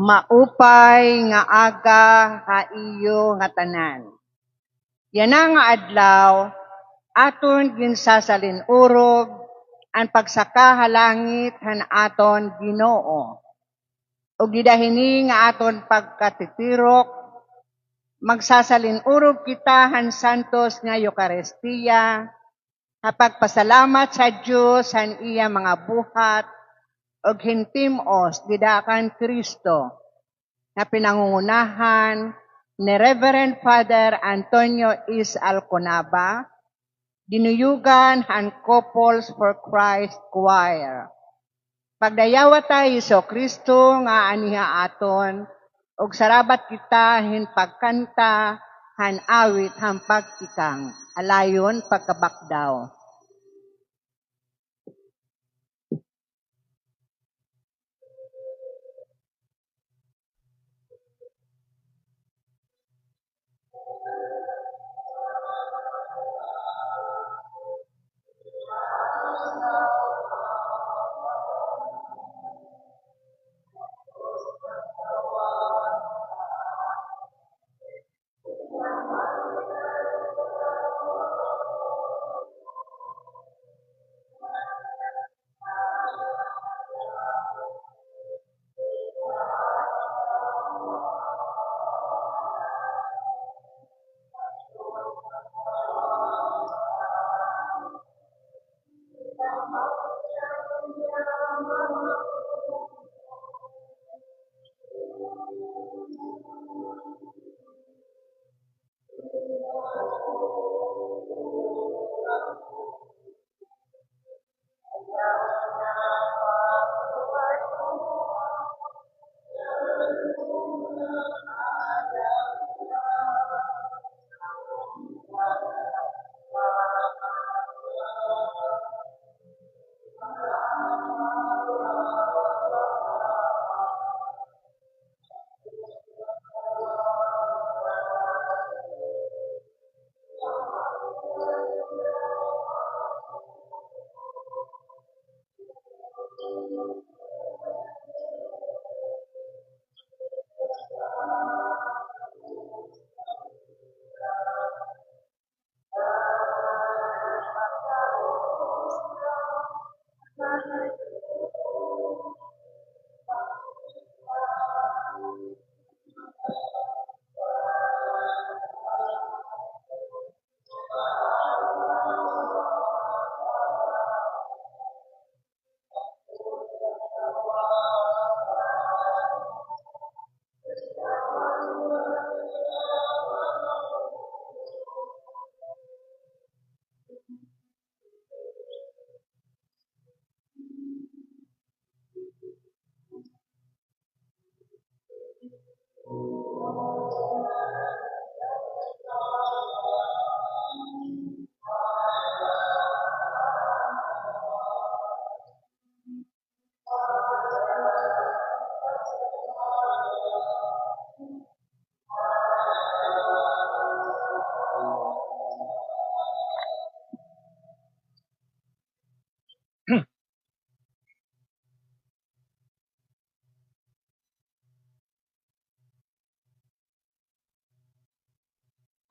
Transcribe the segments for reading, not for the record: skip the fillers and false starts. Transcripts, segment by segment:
Maupay nga aga ha iyo nga tanan. Yan nga adlaw, aton ginsasalin urog, ang pagsaka halangit han aton Ginoo. O gidahini nga aton pagkatitirok, magsasalin urog kita han santos nga Eucharistia, hapagpasalamat sa Dios han iya mga buhat, og hintimos didakan Kristo, na pinangungunahan ni Reverend Father Antonio Is Alconaba, dinuyugan han Couples for Christ Choir. Pagdayawa tayo Iso Kristo nga aniha aton, og sarabat kita hin pagkanta han awit han pagtikang, alayon pagkabakdaw.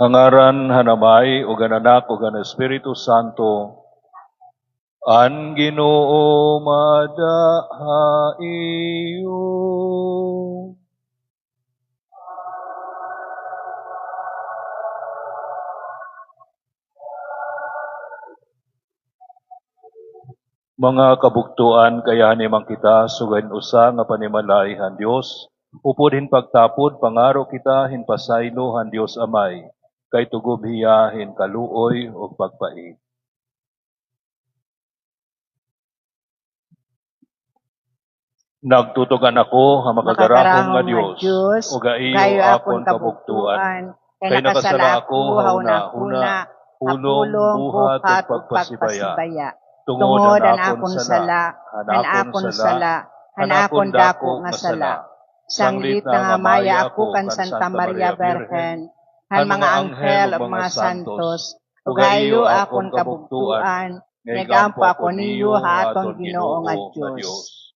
Ang aran hanamay ug ang anak ug ang Espiritu Santo, ang Ginoo madaha iyo. Mga kabuktuan, kayahan nimang kita sugayin usa nga panimalaihan Dios, upod hin pagtapod pangaro kita hin pasaylo han Dios Amay, kay tugob hiya hin kaluoy o pagpait. Nagtutugan ako ang makagarahong nga Dios, o gaiyo akon kabuktuan, kay nakasala ako hauna-huna, pulong, buhat ug pagpasibaya. Tungod ang akon sala, hanakon dako nga sala. Sanglit nga maya ako kan Santa Maria Virgen, han mga anghel ug mga santos, ug gaiyo akon kabuktuan, nagampo ako niyo ha atong Ginoo nga Dios.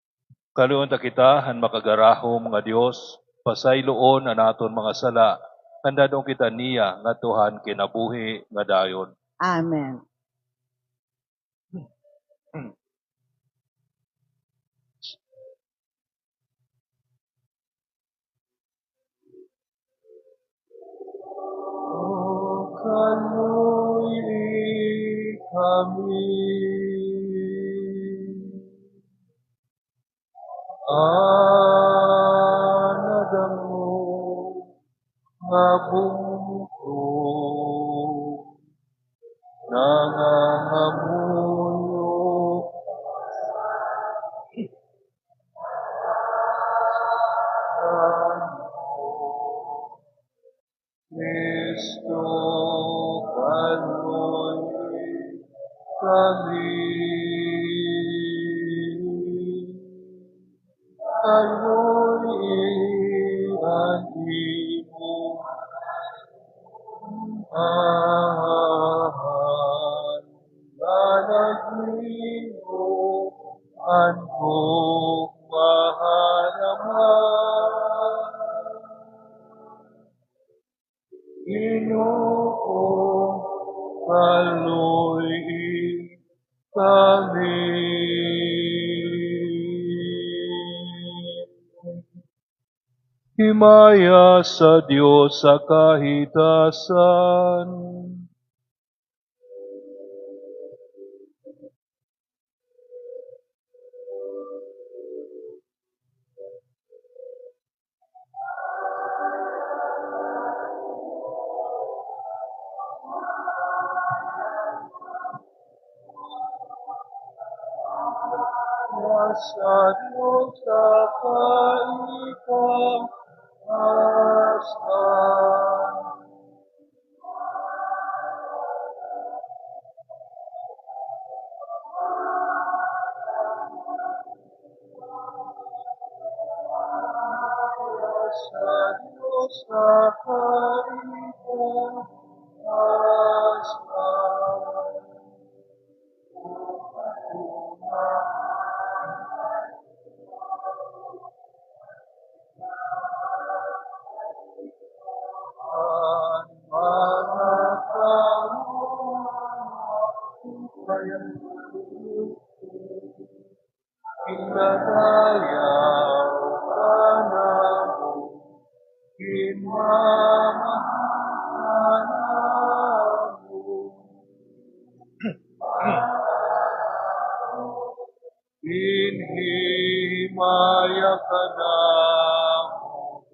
Kaluon ta kita han makagarahom nga Dios, pasayloon ang aton mga sala, kandadong kita niya nga tuhan kinabuhi nga dayon. Amen. O kaluy kami, nadamo nga bungko, nangangamuyo, Kristo kaluy kami. Kaluy ang imo ahan, nanagligo ang mahalaman. Ginoo kaluy kami. Himaya sa Diyos sa kahitasan. Sa Diyos sa kahitasan. Sa Diyos sa kahitasan. Inadayaw ka namin, hinmamahan namin. Hinhimaya ka namin,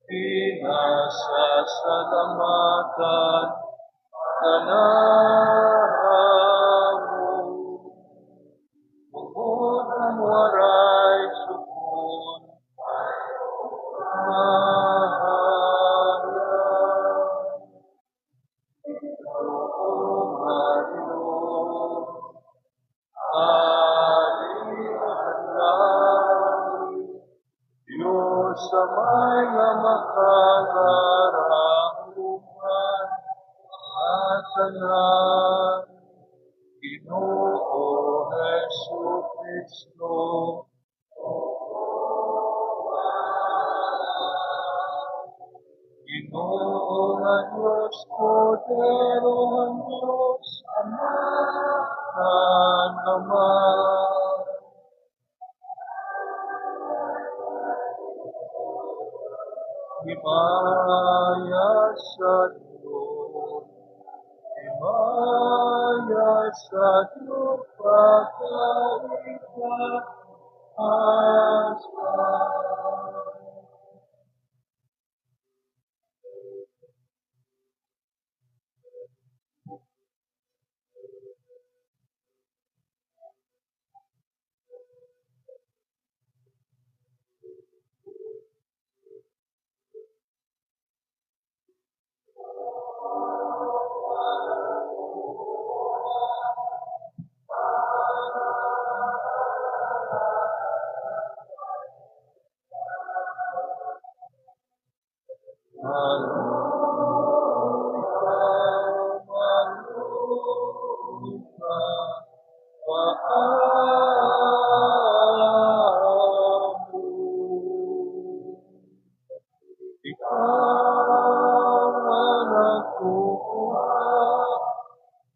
pinasasalamatan ka namin. Bukod ang waray sukon, mahaya. Oo nga Diyos, alihanay, Diyos sa may nga makagarahuman, at tanan, Ginoo Hesu Kristo. Ginoo nga Diyos, Kordero ng Diyos, Ama, naman. Himaya sa Diyos, himaya sa Diyos, pagkaitaasan.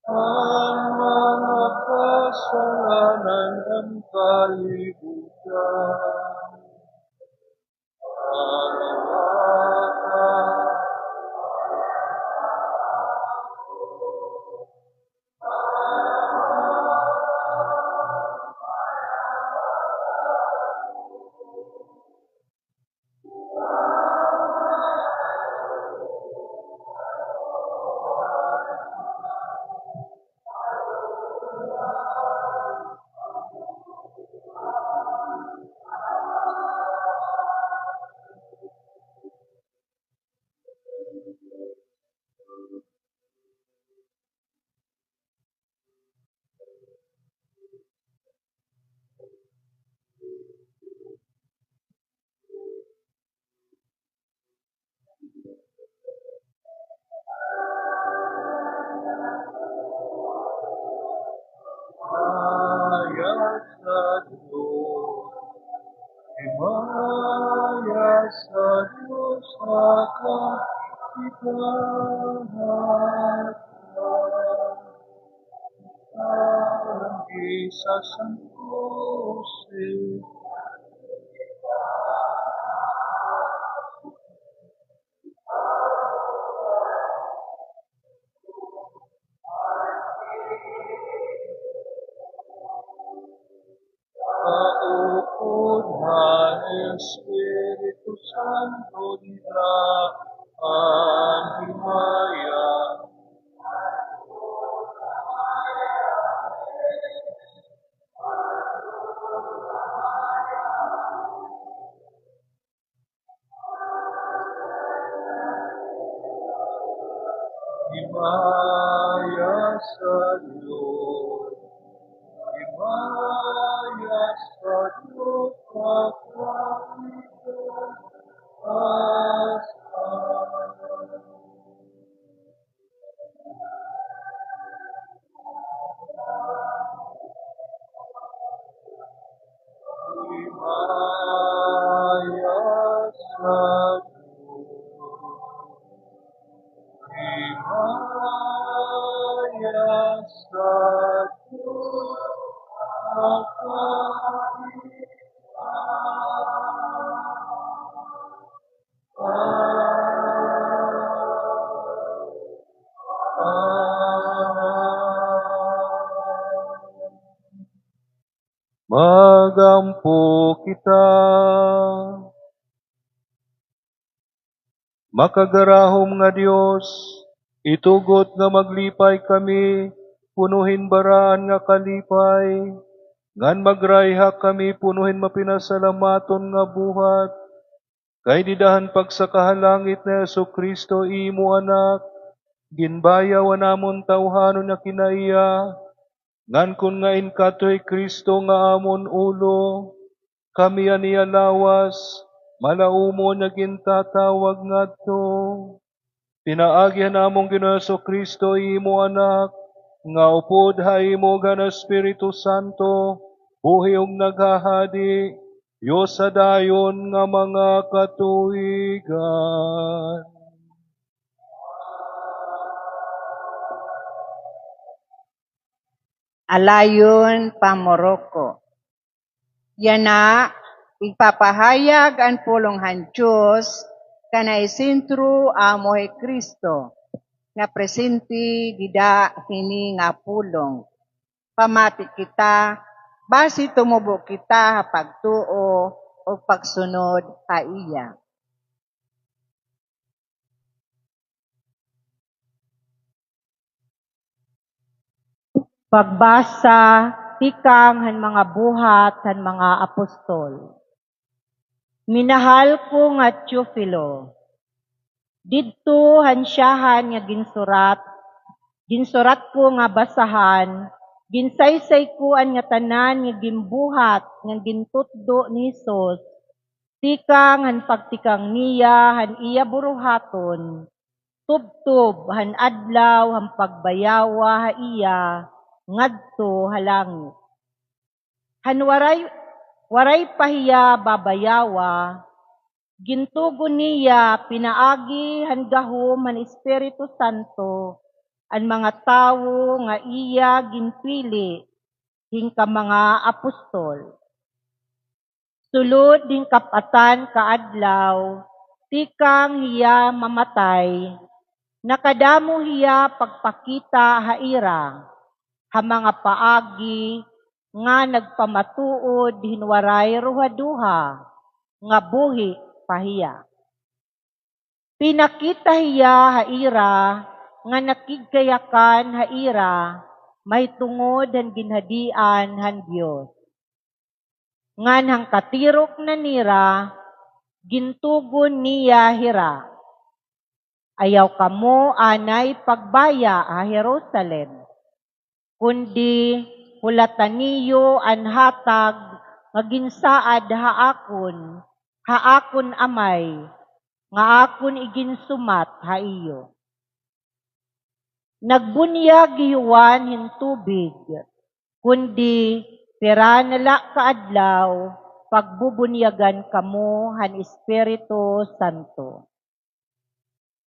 ang mga kasalanan ng kalibutan. Araw-araw, himaya sa Diyos, himaya sa Diyos sa kapitahatan. Ang isa San Jose, kaupod ng Espiritu Santo nila ang himaya. Himaya sa Diyos, himaya sa Diyos sa kapitahatan. Himaya sa Diyos, himaya sa Diyos sa kapitahatan. Magampo kita. Makagarahom nga Dios, itugot nga maglipay kami, punuhin baraan nga kalipay, ngan magrayha kami punuhin mapinasalamaton nga buhat, kay didahan pagsakahalangit na Yesu Kristo imo anak, ginbayaw namon tawhanon na kinaiya, ngan kun nga inkatoy Kristo nga amon ulo, kami aniya lawas, malaumo naging tatawag ngadto. Pinaagyan namong Ginoong Kristo imo anak, nga upod ha imo gan Espiritu Santo, buhi ug naghahadi, Diyos sa dayon nga mga katuigan. Alayon pamoroko. Yana, ipapahayag ang pulonghan Diyos, kanay sentro amoy Kristo, nga presenti dida hini nga pulong. Pamati kita, basi tumubo kita pagtuo o pagsunod sa iya. Pagbasa, tikang han mga buhat han mga apostol. Minahal ko nga Teofilo. Didto han siyahan nga ginsurat ko nga basahan, ginsaysay ko an nga tanan nga gimbuhat nga gintutdo ni Hesus, tikang han pagtikang niya han iya buruhaton, tubtob han adlaw han pagbayawa ha iya, ngadto halangit. Han waray pahiya babayawa, gintugon niya pinaagi han gahom han Espiritu Santo, ang mga tawo nga iya ginpili hingka mga apostol. Sulod din kapatan kaadlaw, tikang hiya mamatay, nakadamo hiya pagpakita haira, ha mga paagi nga nagpamatuod hinwaray ruhaduha, nga buhi pahiya. Pinakita hiya haira, nga nakigkayakan haira, may tungod han ginhadian han Dios. Ngan hang katirok na nira, gintugon niya hira. Ayaw kamo anay pagbaya a Jerusalem, kundi hulatan niyo an hatag nga ginsaad haakon amay, nga akon iginsumat ha iyo. Nagbunyag gihuwan hin tubig, kundi pera nala kaadlaw, pagbubunyagan kamo han Espiritu Santo.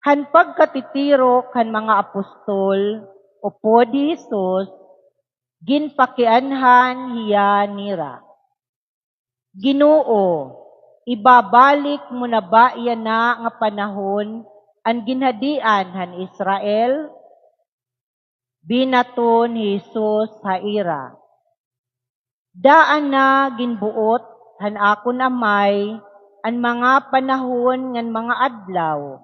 Han pagkatitirok han mga apostol, upo di Jesus, ginpakianhan hiya nira. Ginoo, ibabalik mo na ba iyan na nga panahon ang ginhadian han Israel? Binaton Jesus haira. Daan na ginbuot han akon amay ang mga panahon ngan mga adlaw,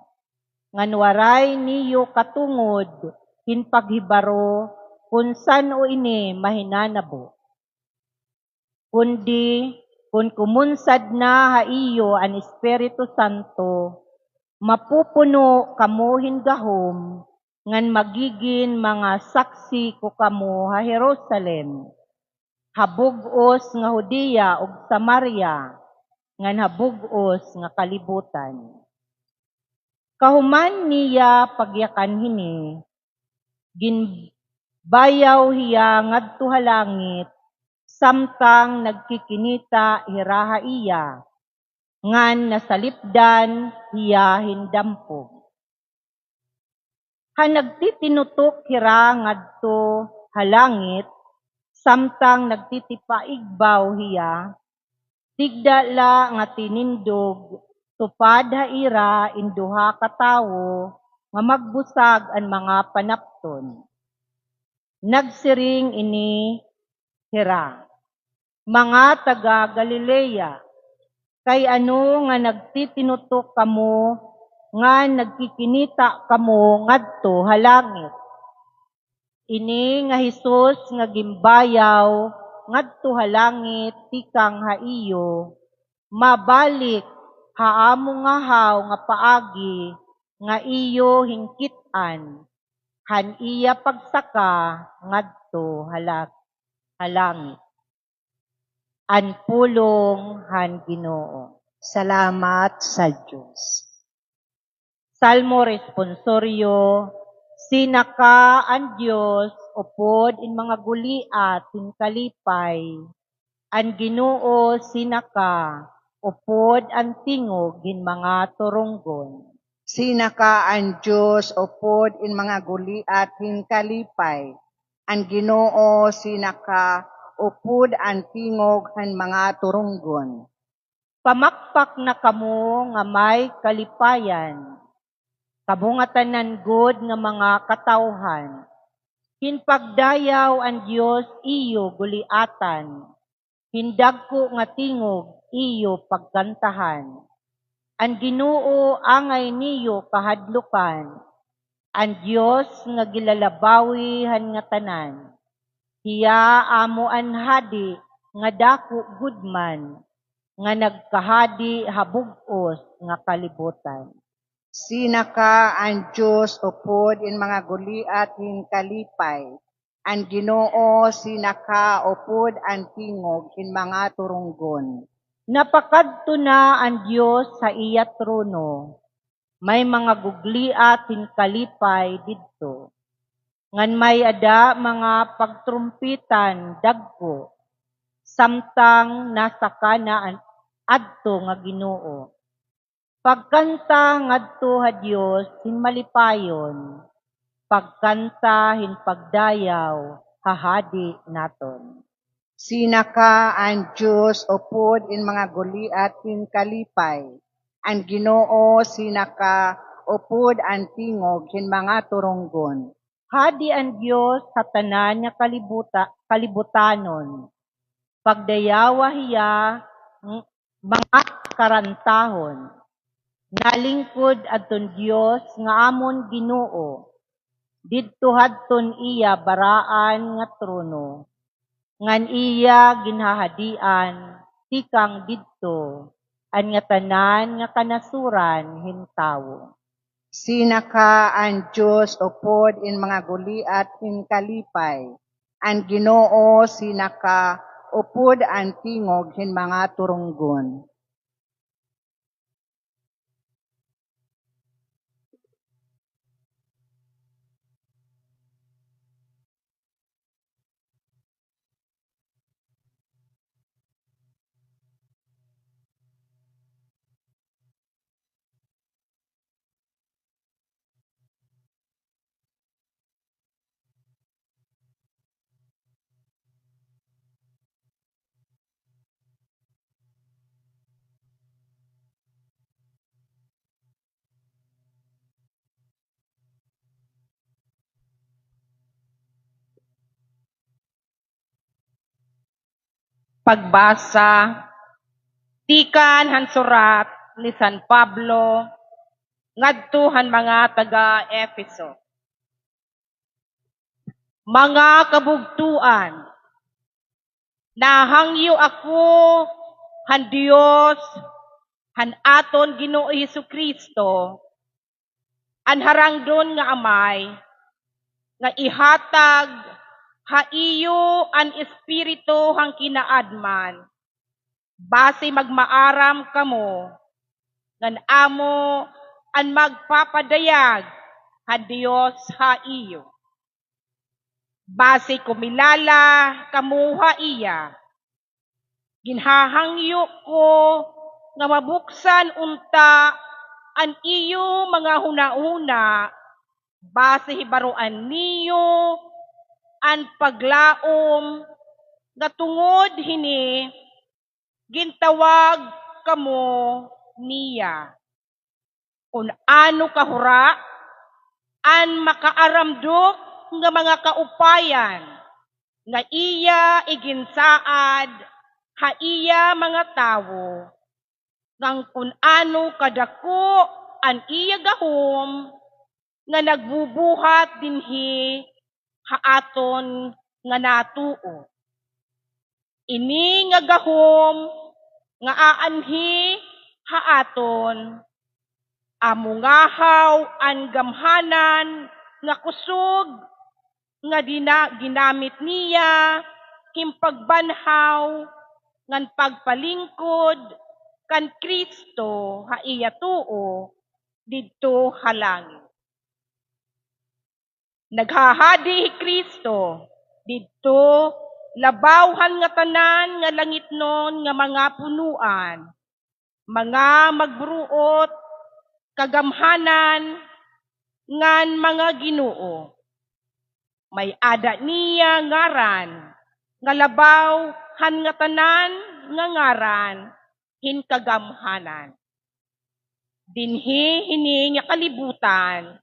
ngan waray niyo katungod hin paghibaro kung san o ini mahinanabo. Kundi kung kumunsad na haiyo ang Espiritu Santo, mapupuno kamo hingahom, ngan magigin mga saksi ko kamo ha Jerusalem, habugos nga Judea ug Samaria, ngan habugos nga kalibutan. Kahuman niya pagyakan hini, ginbayaw hiya ngadto ha langit, samtang nagkikinita hiraha iya, ngan nasalipdan hiya hindampog. Ha nagtitinutok hira ngadto ha langit, samtang nagtitipaigbaw hiya, tigdala nga tinindog, tupad haira induha katawo, nga magbusag ang mga panapton. Nagsiring ini hira, mga taga Galilea, kay ano nga nagtitinutok kamo, nga nagkikinita kamo ngadto ha langit. Ini nga Hesus nga gimbayaw ngadto ha langit tikang haiyo, mabalik haamo nga haw nga paagi nga iyo hingkit-an, han iya pagsaka ngadto ha langit. An pulong han Ginoo. Salamat sa Diyos. Salmo responsorio, sinaka ang Diyos, upod in mga guliat, in kalipay, ang Ginoo sinaka, upod ang tingog, in mga turunggon. Sinaka ang Diyos upod in mga guliat hin kalipay. Ang Ginoo sinaka upod ang tingog han mga turunggon. Pamakpak na kamo nga may kalipayan, kabungatanan good nga mga katawhan. Hinpagdayaw ang Diyos iyo guliatan, hindagko nga tingog iyo pagkantahan. Ang Ginoo angay niyo kahadlukan, ang Diyos nga gilalabawi han nga tanan. Hiya amo an hadi nga dako gudman, nga nagkahadi habugos nga kalibutan. Sinaka ang Diyos upod in mga guliat hin kalipay. Ang Ginoo sinaka upod ang tingog hin mga turunggon. Napakadto na ang Diyos sa iya trono, may mga gugliat hin kalipay didto. Ngan may ada mga pagtrumpitan dagko, samtang nasa kana adto nga Ginoo. Pagkanta ngadto ha Dios hin malipayon, pagkanta hin pagdayaw, hahadi naton. Sinaka ang Diyos upod in mga guliat in kalipay. Ang Ginoo sinaka upod ang tingog hin mga turunggon. Hadi ang Diyos sa tanan nga kalibutanon. Pagdayawa hiya mga karantahon. Nalingkod adton Diyos nga amon Ginoo. Didto hadton iya baraan nga trono. Ngan iya ginhahadian, tikang didto, an nga tanan nga kanasuran hintawo. Sinaka ang Diyos upod in mga guliat in kalipay. Ang Ginoo sinaka upod ang tingog hin mga turunggon. Pagbasa, tikan han surat ni San Pablo, ngadto han mga taga-Efeso. Mga kabugtuan, nahangyo ako han Dios, han aton Ginoo Hesukristo, an harangdon nga amay, nga ihatag haiyo an espiritu hang kinaadman, base magmaaram kamo, ngan amo an magpapadayag ha Dios haiyo. Base kumilala kamo haiya, ginhahangyo ko nga mabuksan unta an iyo mga hunahuna, base hibaruan niyo an paglaom nga tungod hini gintawag kamo niya. Kung ano kahura an makaaramdok nga mga kaupayan nga iya iginsaad ha iya mga tawo, ngang kung ano kadako an iya gahom nga nagbubuhat dinhi haaton nga natuo. Ini nga gahom nga aanhi haaton, amungahaw an gamhanan nga kusog nga ginamit niya himpagbanhaw ngan pagpalingkod kan Kristo ha iya tuo didto halangit. Naghahadi hi Kristo didto labawhan nga tanan nga langitnon nga mga punuan, mga magburuot kagamhanan ngan mga Ginoo. May ada niya ngaran nga labaw han nga tanan nga ngaran hin kagamhanan. Dinhi hini nga kalibutan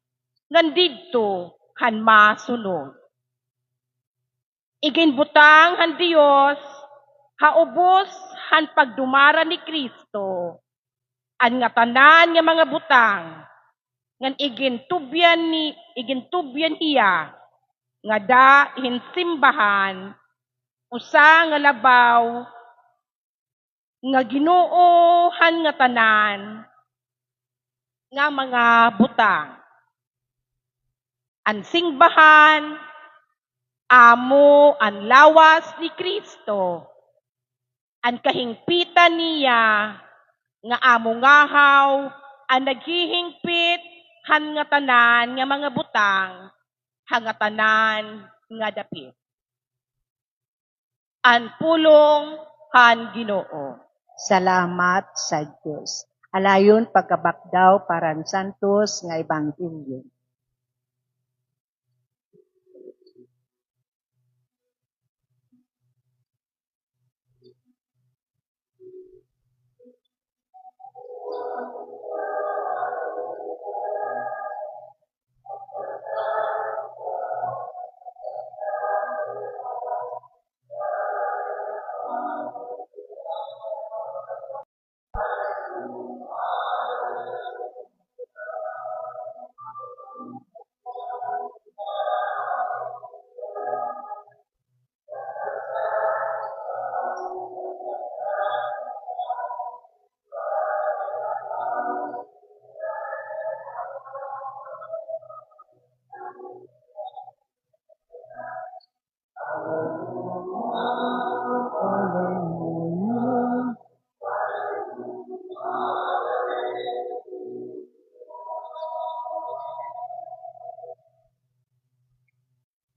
ngan didto han masunog. Iginbutang han Dios haubos han pagdumara ni Kristo an nga tanan nga mga butang ngan igintubyan iya nga da hinsimbahan usa nga labaw nga Ginoo han nga tanan nga mga butang. Ang singbahan amo ang lawas ni Kristo, ang kahingpitan niya nga amo ngahaw ang naghihingpit han nga tanan nga mga butang hangatanan nga dapit. Ang pulong han Ginoo. Salamat sa Diyos. Alayon pagkabakdaw paran santos nga ebanghelyo.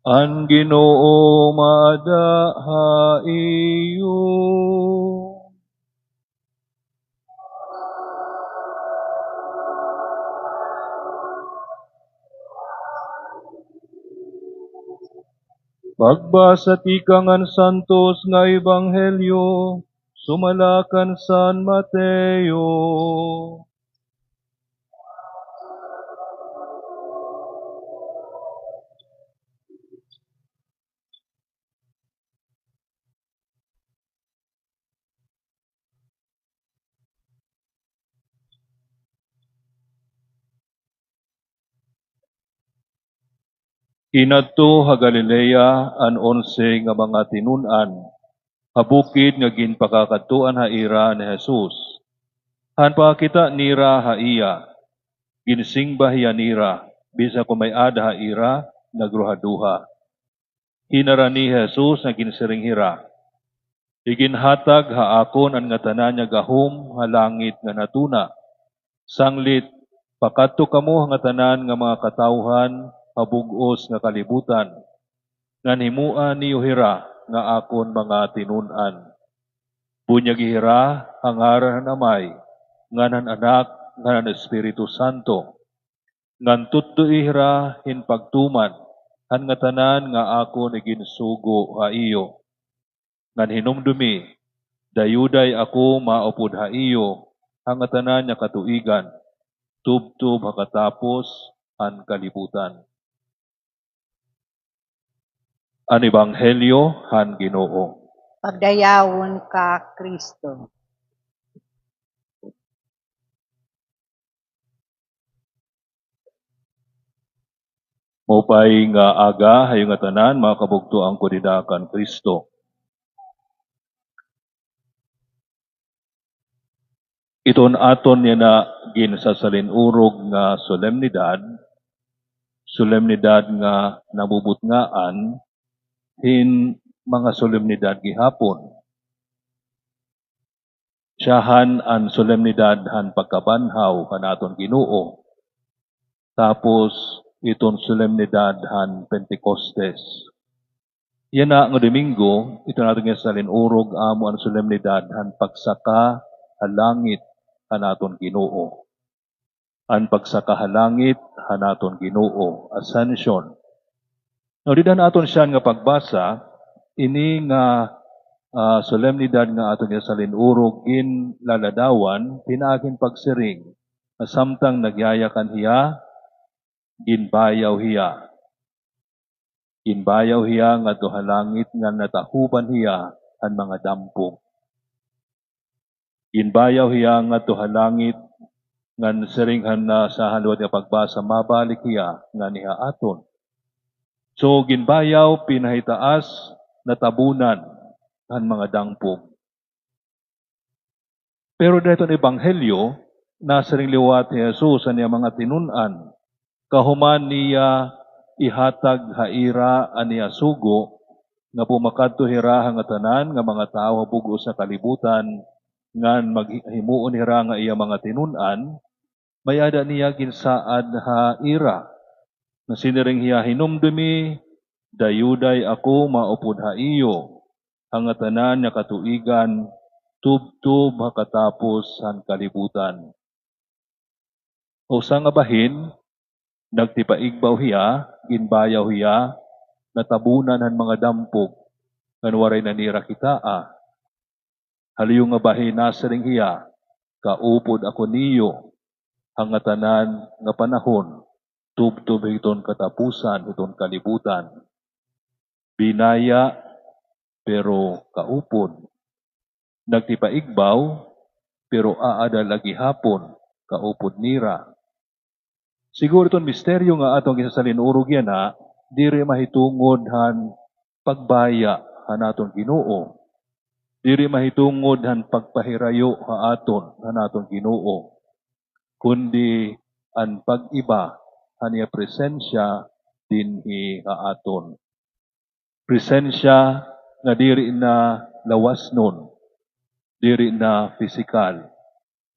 Ang Ginoo maada iyo. Pagbasa ti kangan santos nga ebanghelyo, sumalakan San Mateo. Inadto ha Galilea an 11 nga mga tinun-an, habukid nga ginpakakadtuan ha ira ni Jesus. Han pakita nira ha iya, ginsingba hiya nira, bisa kumay ada ha ira, nagruhaduha. Hinara ni Jesus na ginsiring hira. Iginhatag ha akon an nga tanan nga gahom ha langit nga natuna. Sanglit, pakadto kamo nga tanan nga mga katawhan, pabugos nga kalibutan. Ngan himuan niyo hira nga akon mga tinun-an. Bunyag hira ang ngaran ng Amay, nganan Anak, nganan Espiritu Santo. Ngan tutto ihira hin pagtuman, han nga tanan nga akon iginsugo ha iyo. Ngan hinumdumi, dayuday ako maupod ha iyo, ang nga tanan nga katuigan, tubtub hakatapos ang kalibutan. Ang Ebanghelyo han Ginoo. Pagdayawon ka, Kristo. Mopay nga aga hayo nga tanan mga kabugto ang kudidakan Kristo. Iton aton niya na ginsasalinurog nga solemnidad nga nabubutngaan hin mga solemnidad gihapon. Siyahan ang solemnidad han pagkabanhaw kanaton Ginoo. Tapos iton solemnidad han Pentecostes. Yan na nga Domingo, ito natin nga salinurog amo ang solemnidad han pagsaka halangit hanaton Ginoo. Ang pagsaka halangit hanaton Ginoo, Ascension. No, di na aton siya nga pagbasa, ini nga solemnidad nga aton nga salinurog in laladawan, pinaagin pagsiring, samtang nagyayakan hiya, ginbayaw hiya. Ginbayaw hiya nga halangit nga natahuban hiya ang mga dampog. Ginbayaw hiya nga halangit nga siringhan na sa haluat nga pagbasa, mabalik hiya nga niha aton. So, ginbayaw, pinahitaas, natabunan ang mga dangpog. Pero dito ng Ebanghelyo, nasa ring liwat ni Jesus ang mga tinun-an, kahuman niya ihatag haira aniya sugo, nga pumakadto hira nga tanan, nga mga tao habugos sa kalibutan, nga maghimuon hira nga iya mga tinun-an, mayada niya ginsaad ha ira, na siniring hiya hinumdumi, dayuday ako maupod ha iyo, ang tanan nga katuigan, tubtub hakatapos ang kalibutan. O sa nga bahin, nagtipaigbaw hiya, ginbayaw hiya, natabunan ang mga dampog, kanwaray nanira kitaa. Haliyo nga bahin nasaring hiya, kaupod ako niyo, ang tanan nga panahon, tubtub iton katapusan, iton kalibutan. Binaya, pero kaupod. Nagtipaigbaw, pero aada lagi hapon, kaupod nira. Siguro iton misteryo nga atong gisasalinurog yan ha, diri mahitungod han pagbaya han aton Ginoo. Diri mahitungod han pagpahirayo ha aton han aton Ginoo. Kundi ang pag-iba haniya presensya dinhi ha aton. Presensya nga diri na lawas nun, diri na pisikal.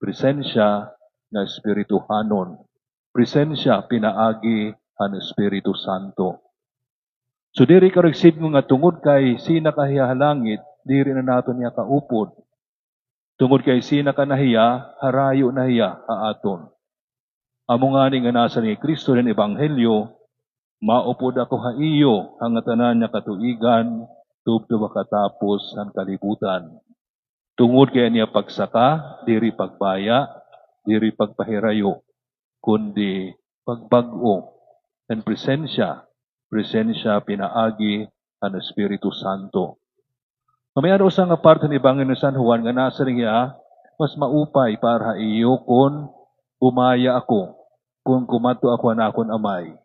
Presensya na espirituhanon. Presensya pinaagi ang Espiritu Santo. So diri ka receive nga tungod kay sina kahiya halangit, diri na naton niya kaupod. Tungod kay sina ka nahiya, harayo nahiya haaton. Amo nga ni nga nasa ni Kristo rin Ebanghelyo, maupod ako haiyo hangatanan niya katuigan, tubto makatapos ang kalibutan. Tungod kay niya pagsaka, diri pagbaya, diri pagpahirayo, kundi pagbag-o, and presensya pinaagi ang Espiritu Santo. Mamayaro sa nga parte ni Banginoon San Juan nga nasa niya, mas maupay para iyo kung bumaya ako, kung kumato ako na akon amay.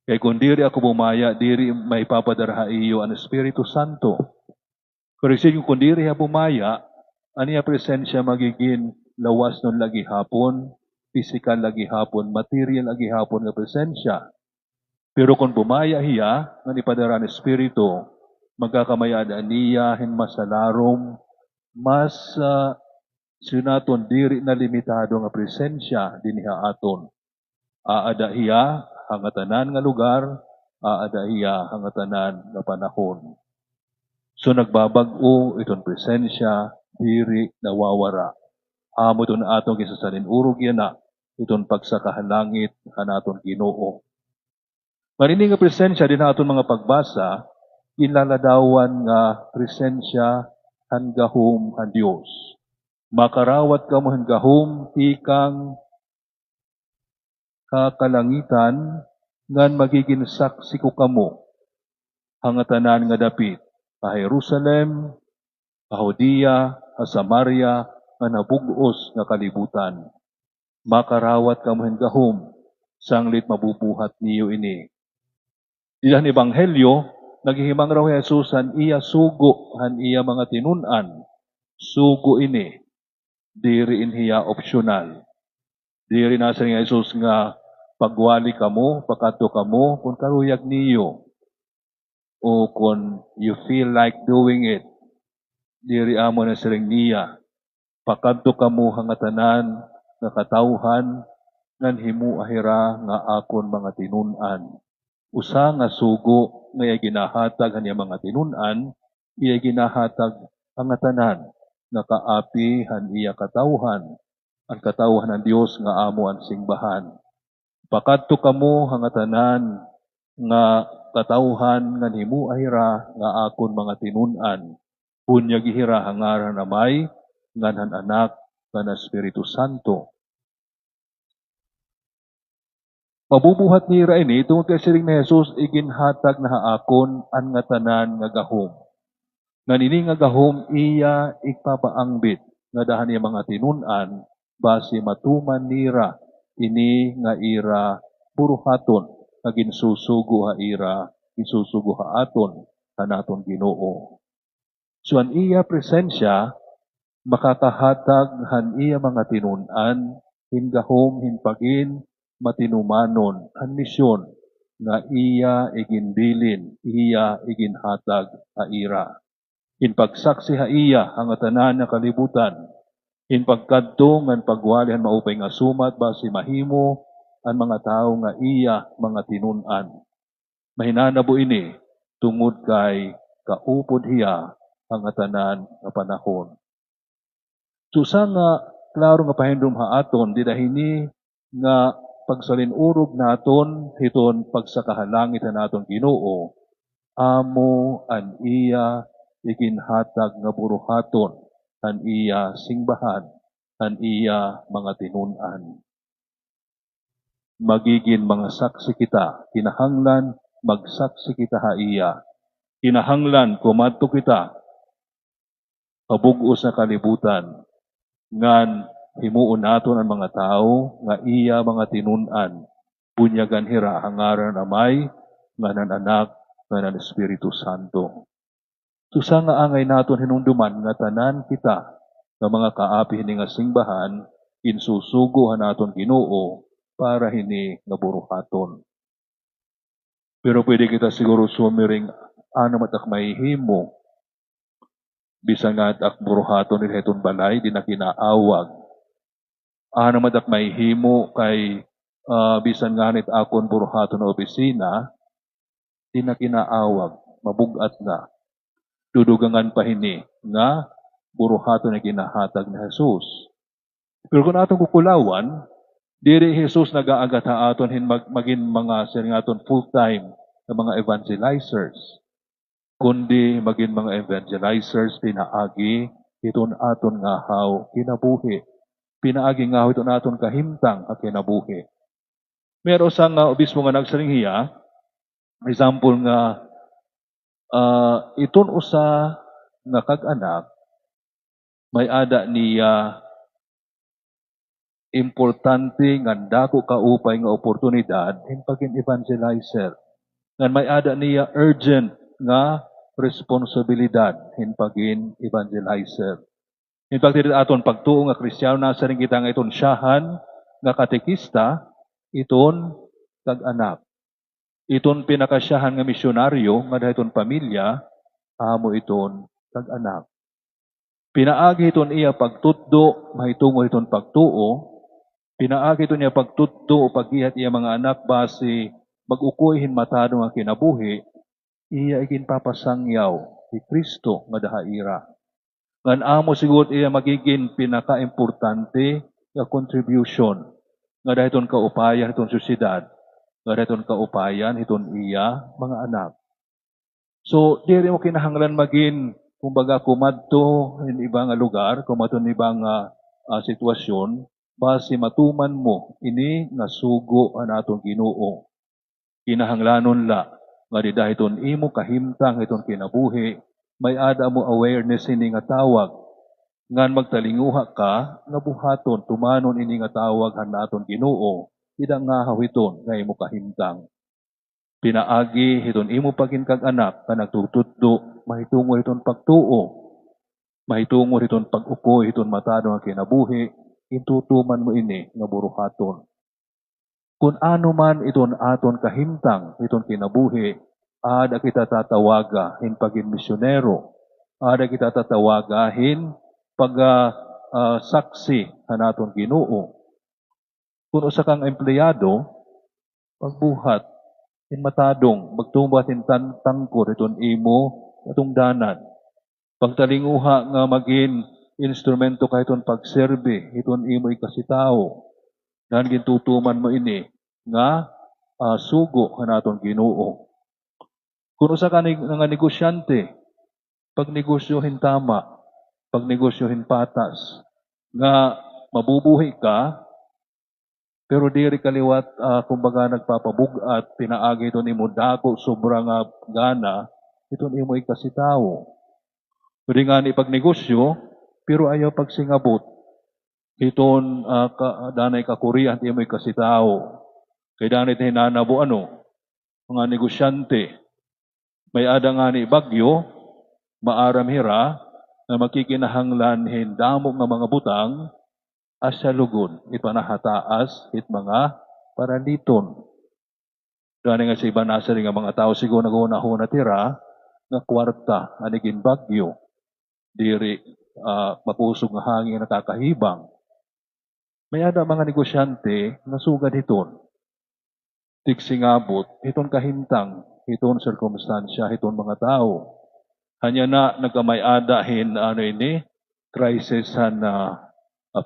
Kaya kung diri ako bumaya, diri may papadara iyo ang Espiritu Santo. Kasi kung diri ha bumaya, aniya presensya magiging lawas nun lagi hapon, physical lagi hapon, material lagi hapon nga presensya. Pero kung bumaya hiya, nga ipadara ng Espiritu, magkakamayadaan niya, masalarom, mas sinaton diri na limitado nga presensya diniha aton. Aada hiya hangatanan nga lugar, aada hiya hangatanan nga panahon. So nagbabag-o iton presensya, diri nawawara. Amo iton atong kisasalin urog yan na, iton pagsakahalangit hanaton Ginoo. Marinig nga presensya din aton mga pagbasa, inlaladawan nga presensya hangahom ang Diyos. Makarawat ka mo hangahom, ikang kakalangitan, ngan magiging saksi ko kamo, hangatanan nga dapit, a Jerusalem, a Judea, a Samaria, nga nabugos nga kalibutan. Makarawat ka mo hangahom, sanglit mabubuhat niyo ini. Diyan Ebanghelyo, naghihimang raw Jesus han iya sugo, han iya mga tinunan. Sugo ini, diri inhiya optional. Diri nasa ni Jesus nga pagwali kamo, pakato kamo, kung karuyag niyo, o kung you feel like doing it, diri amo na siring niya, pakato kamo hangatanan, nga katawhan, ngan himu ahira nga akon mga tinunan. Usa nga sugo nga ginahatag hanya mga tinunan, iya ginahatag hangatanan, nga kaapi han iya katawhan, ang katawhan ng Dios nga amo ang singbahan. Pakadto kamo hangatanan nga katawhan nga himu ahira nga akon mga tinunan. Bunyag ihira hangaran amay nganhan anak nga Espiritu Santo. Mabubuhat ni ini tungod kay siring na Jesus iginhatag na haakon an nga tanan nga gahom. Nga nini nga gahom iya ipapaangbit nga dahan niya mga tinunan base matuman nira ini nga ira buruhaton nga ginsusugo ha ira ginsusugo ha aton hanaton Ginoo. So an iya presensya makakahatag han iya mga tinunan hingahom hinpagin matinumanon ang misyon nga iya iginbilin, iya iginhatag ha ira. Inpagsaksi ha iya hangatanan nga kalibutan, inpagkadto ngan pagwalihan maupay nga sumat base mahimo ang mga tao nga iya mga tinunan. Mahinanabo ini tungod kay kaupod hiya hangatanan nga panahon. Susa nga klaro nga pahindom ha aton didahini nga pagsalinurog naton hiton pagsakahalangit naton Ginoo, amo an iya iginhatag nga buruhaton, an iya singbahan, an iya mga tinunan. Magiging mga saksi kita, kinahanglan magsaksi kita ha iya. Kinahanglan kumadto kita, kabug-os na kalibutan, ngan himuon naton ang mga tao nga iya mga tinunan, bunyagan hira hangaran amay, nganan anak, nganan Espiritu Santo. Susa nga angay naton hinungduman nga tanan kita nga mga kaapi hini nga singbahan, insusugo naton Ginoo para hini nga buruhaton. Pero pwede kita siguro sumiring ano matak mahihimo, bisan nga at buruhaton ni heton balay, di na kinaawag. Ano madak may himo kay bisan nga nit akon buruhaton na opisina, di na kinaawag, mabugat na. Dudugangan pa hini nga buruhato na ginahatag ni Jesus. Pero kung atong kukulawan, diri Jesus nag-aagat ha aton maging mga aton full-time na mga evangelizers. Kundi maging mga evangelizers pinaagi iton aton nga haw kinabuhi. Pinaagi nga iton aton kahimtang at kinabuhi. Meron sang obispo nga nagsaringhiya, example nga iton usa nga kag-anak may ada niya importante nga dako kaupay nga oportunidad in pagin evangelizer. Nga may ada niya urgent nga responsibilidad in pagin evangelizer. In fact, aton pagtuo nga Kristiyano nasa rin kita nga iton siyahan nga katekista, iton kag-anak. Iton pinakasyahan nga misyonaryo nga dahiton pamilya, amo iton kag-anak. Pinaagi iton iya pagtuddo, mahitungo iton pagtuo, pinaagi iton iya pagtuddo o paghihat iya mga anak base mag-ukoy hinmatado nga kinabuhi, iya ikin papasangyaw ni Kristo nga dahaira. Ngan amo siguro iya magiging pinaka-importante nga contribution nga dahiton kaupayan itong syudad, nga dahiton kaupayan itong iya mga anak. So, diri mo kinahanglan maging kumbaga kumadto in ibang lugar, kumadto in ibang sitwasyon, base matuman mo ini nga sugo ang atong Ginoo. Kinahanglanon la nga di dahiton imo kahimtang iton kinabuhi, may ada mo awareness ini nga tawag. Ngan magtalinguha ka nga buhaton tumanon ini nga tawag han naton Ginoo, ida nga hawiton nga imo kahimtang. Pinaagi hiton imo pagin kag anak ka nagtutuddo, mahitungo hiton pagtuo, mahitungo hiton pag-ukoy hiton matado nga kinabuhi, intutuman mo ini nga buruhaton. Kung ano man iton aton kahimtang, iton kinabuhi, ada kita tatawaga hin pagin misyonero, ada kita tatawaga hin saksi hanaton Ginoo. Kung usa kang empleyado, pagbuhat, hin matadong, magtumbat hin tangkor iton imo katungdanan. Pagtalinguha nga magin instrumento ka iton pagserbe, iton imo ikasitao. Nan gintutuman mo ini nga sugo hanaton Ginoo. Kung usa ka nga negosyante, pagnegosyohin tama, pagnegosyohin patas, nga mabubuhi ka, pero diri kaliwat kumbaga nagpapabugat, pinaagi ito nimo dako sobrang gana, ito imo ikasitao. Pwede nga ni pagnegosyo, pero ayaw pagsingabot. Iton danay kakurian imo ikasitao. Kay danay hinanabo mga negosyante. May ada nga ni bagyo, maaram hira, na makikinahanglan hindamo nga mga butang, asya lugon, ipanahataas, it mga paraliton. Danay nga sa iba nasa rin nga mga tao siguro nag-una-una tira, nga kwarta, anigin bagyo, diri mapusog nga hangin nakakahibang. May ada mga negosyante na sugad hiton. Tigsingabot, hiton kahintang, hiton sirkumstansya, hiton mga tao. Hanya na nagkamay adahin crisis na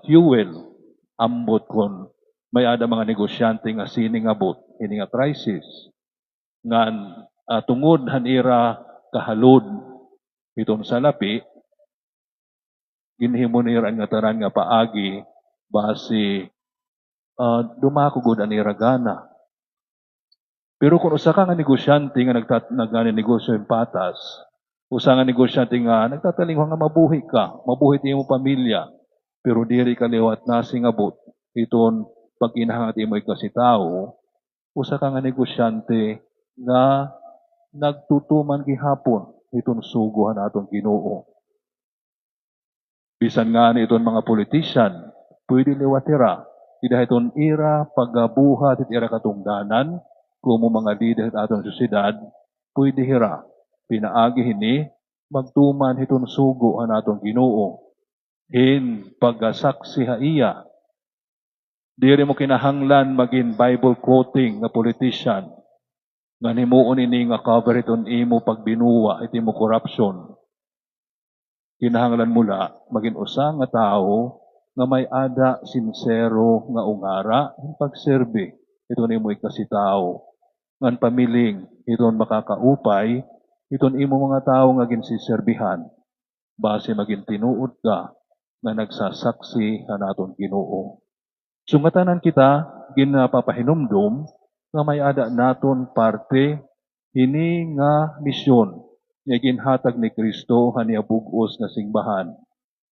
fuel, ambot kon may ada mga negosyante nga sining abot, ini nga crisis. Ngan tungod hanira kahalod hiton sa lapi, ginhimuniran nga tanan nga paagi, base dumakugod ang iragana. Pero kung usa ka nga negosyante nga nagnegosyo yung patas, usa nga negosyante nga nagtatalingwa nga mabuhi ka, mabuhi ti mo pamilya, pero diri kaliwat nasing abot, iton pagkinahangat imo ikasitao, usa ka nga negosyante nga nagtutuman gihapon, iton suguhan atong Ginoo. Bisan nga ni iton mga politician, pwede liwatira. Ida iton ira paggabuhat at ira katungdanan, kumo mga lider at atong syudad, pwede hira. Pinaagi hini, magtuman iton sugo ang atong Ginoo. In pagsaksi ha iya. Diri mo kinahanglan maging Bible quoting na politician. Nga himuon ini nga cover iton imo pagbinuwa, iti mo corruption. Kinahanglan mula, maging usa nga tao, nga may ada sincero nga ungara, ang pagserbi, ito ni mo ikasitao. Ngan pamiling, iton makakaupay, iton imo mga tao nga ginsiserbihan, base maging tinuod ka, nga nagsasaksi na naton Ginoo. Sungatanan kita, ginapapahinumdum, nga may ada naton parte, hini nga misyon, nga ginhatag ni Kristo haniya bugos nga singbahan.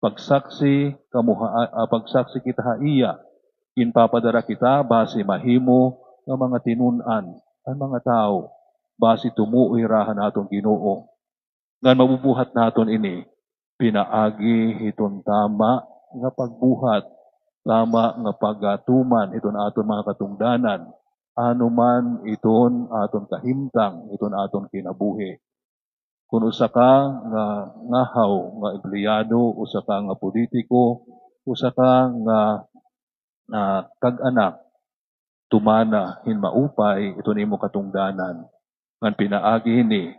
Pagsaksi kita haiya, ginpapadara kita base mahimo nga mga tinunan ang mga tao, base tumuoy rahan naton Ginoo. Ngan mabubuhat naton ini, pinaagi iton tama nga pagbuhat, tama nga pagatuman iton aton mga katungdanan, anuman iton aton kahimtang, iton aton kinabuhi. Kung usa ka nga ngahaw nga empleyado, usa ka nga politiko, usa ka nga kag-anak, tumana hin maupay iton imo katungdanan. Ngan pinaagi ni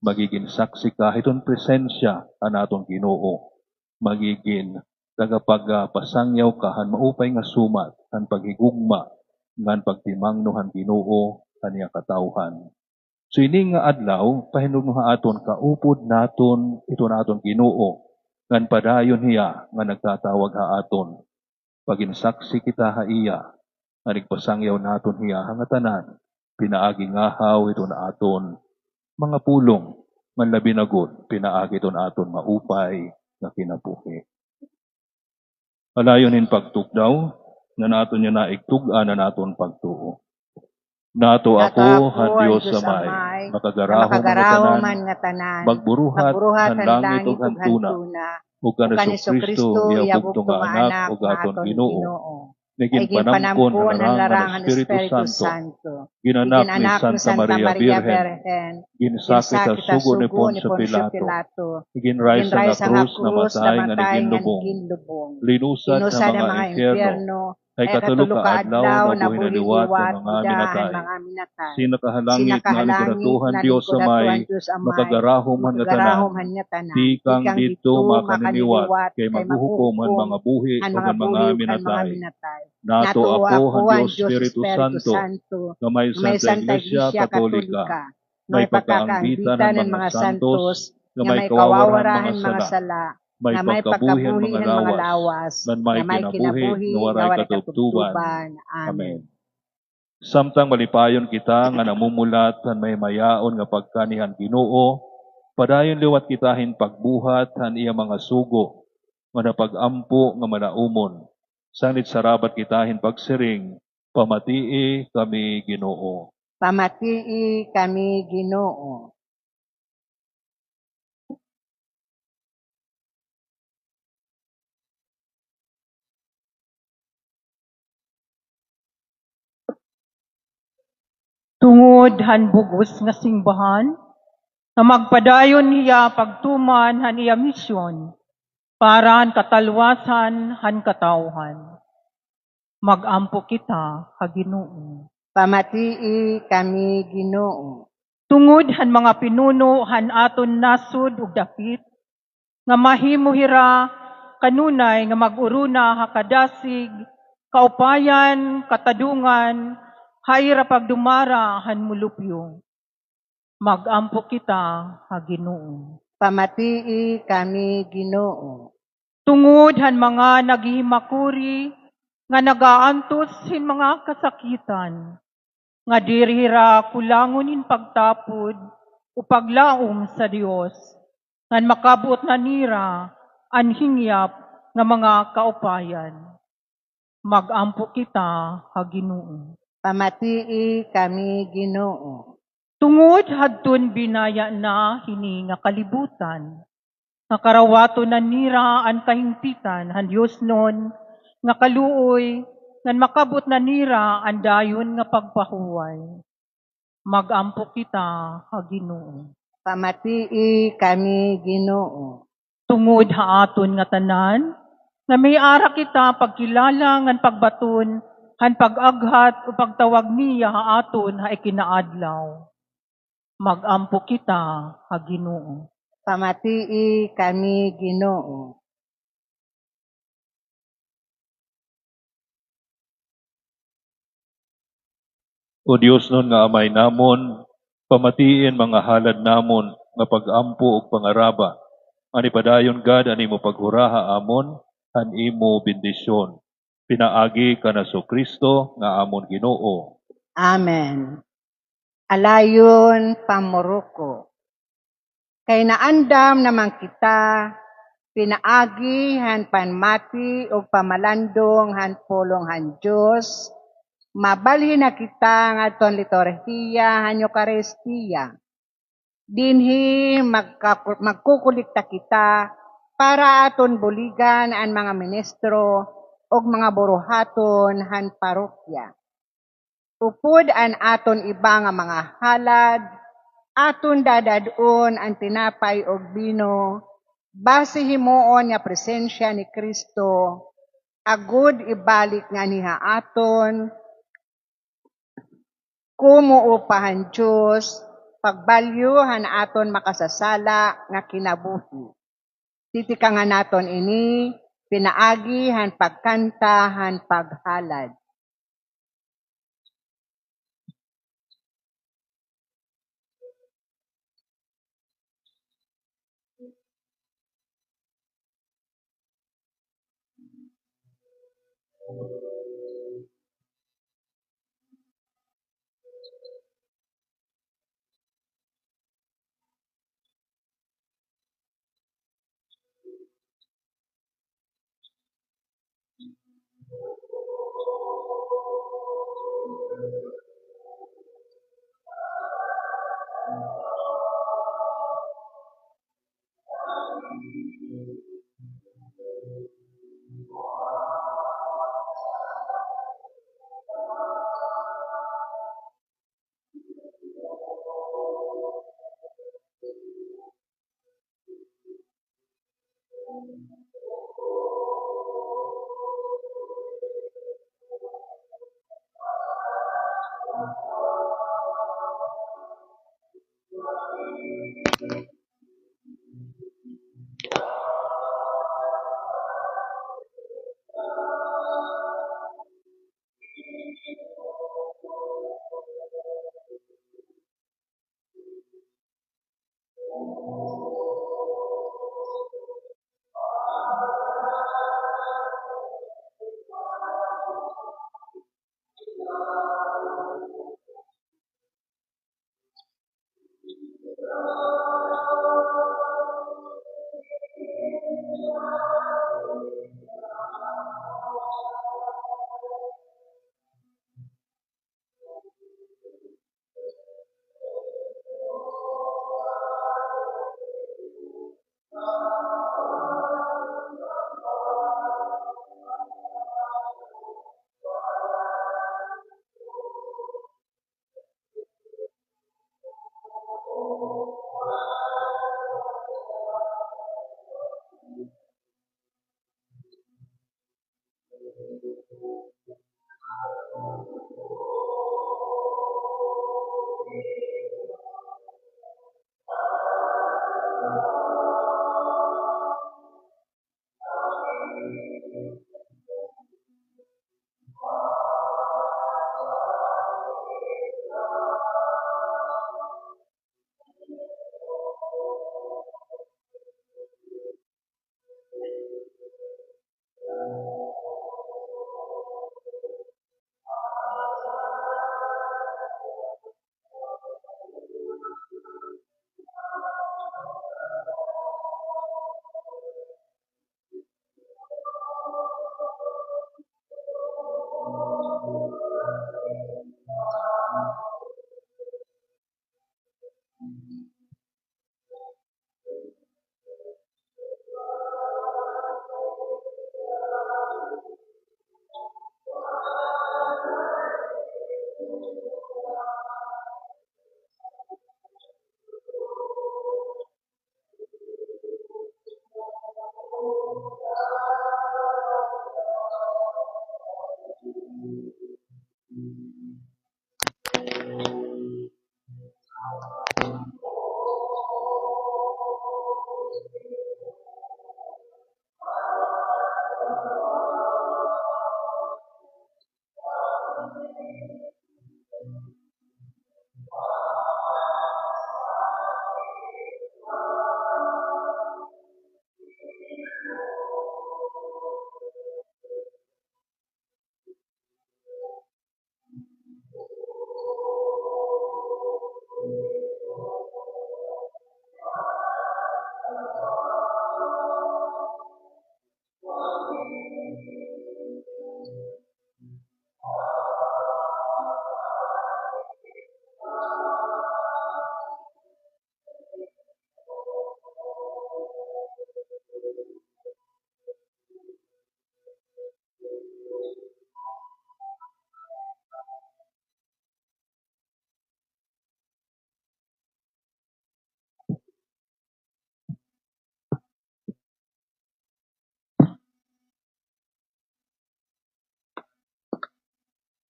magiging saksi ka iton presensya anaton Ginoo. Magiging tagapagpasangyaw ka han maupay nga sumat, han paghigugma, ngan pagtimangno han Ginoo kaniya katawhan. So ini nga adlaw, pahinugno aton kaupod naton ito naton Ginoo, ngan padayon hiya nga nagtatawag aton. Paginsaksi kita haiya, nga nagpasangyaw naton hiya hangatanan, pinaagi ngahaw ito na aton mga pulong, manlabi na gud, pinaagi ito na aton maupay na kinabuhi. Alayon hin pagtukdaw, na naton niya naigtugan na naton pagtuo. Nato ako, han Diyos samay, makagarahom nga tanan, magburuhat, han langit ug han tuna, ug kan Kristo iya bugtong nga anak, ug aton Ginoo. Naging panampon ang larangan ng Espiritu Santo. Ginanak ni Santa Maria Virgen. Ginsakit sa sugo ni Poncio Pilato. Ginray sa krus na matay nga naginlubong. Linusad sa mga impyerno. Ay katulog ka adlaw na buhiliwat ng mga minatay. Sinakahalangit nga nagratuhan Diyos sa may makagarahom han nga tanan. Tikang dito makaniliwat kay maghuhukom ang mga buhi o ang mga minatay. Nato ako ang Diyos Espiritu Santo, na may Santa Iglesia Katolika, may pagkaanggitan ng mga santos, na may kawawarahan mga sala, na may pagkabuhi ng mga lawas, na may kinabuhi na waray katubtuban. Amen. Samtang malipayon kita nga namumulat han may mayaon nga pagkanihan Ginoo, padayon liwat kita hin pagbuhat han iya mga sugo, nga napagampo nga malaumon. Sanit sarabat kita hin pagsiring, pamatii kami Ginoo. Pamatii kami Ginoo. Tungod han bugos nga singbahan, na magpadayon hiya pagtuman han iya misyon, para han katalwasan han katawhan. Magampo kita, ha Ginoo. Pamatii kami Ginoo. Tungod han mga pinuno han aton nasud ug dapit, nga mahimo hira kanunay nga mag-uruna ha kadasig, kaupayan, katadungan, hayra pagdumara han mulupyo. Magampo kita, ha Ginoo. Pamatii kami Ginoo. Tungod han mga naghihimakuri, nga nagaantos hin mga kasakitan, nga dirihira kulangon in pagtapod, o paglaom sa Dios, nga makabot na nira, anhingyap nga mga kaupayan. Magampo kita, ha Ginoo. Pamatii kami Ginoo. Tungod hadton binaya na hini nga kalibutan, nga karawato na nira ang kahingpitan han Dios non, nga kaluoy, nga makabot na nira ang dayon nga pagpahuway. Magampo kita, ha Ginoo. Pamatii kami Ginoo. Tungod ha aton nga tanan, nga may ara kita pagkilala ngan pagbaton, han pag-aghat o pagtawag niya ha aton ha ikinaadlaw. Magampo kita, ha Ginoo. Pamatii kami, Ginoo. O Dios nun nga amay namon, pamatiin mga halad namon nga pagampo ug pangaraba. Ani padayon God ani mo paghuraha amon, han imo bendisyon. Pinaagi ka na so Kristo nga amon Ginoo. Amen. Alayon pamuruko. Kay naandam naman kita, pinaagi han panmati o pamalandong han pulong han Diyos, mabalhin na kita nga ton liturhiya han Eucharistia. Dinhi magkukulikta kita para aton buligan ang mga ministro o mga buruhaton han parokya. Upod an aton iba nga mga halad, aton dadadon ang tinapay o bino, base himuon nga presensya ni Kristo, agud ibalik nga niha aton, kumuupahan Diyos, pagbalyuhan aton makasasala nga kinabuhi. Titika nga naton ini, pinaagi han pagkanta han paghalad.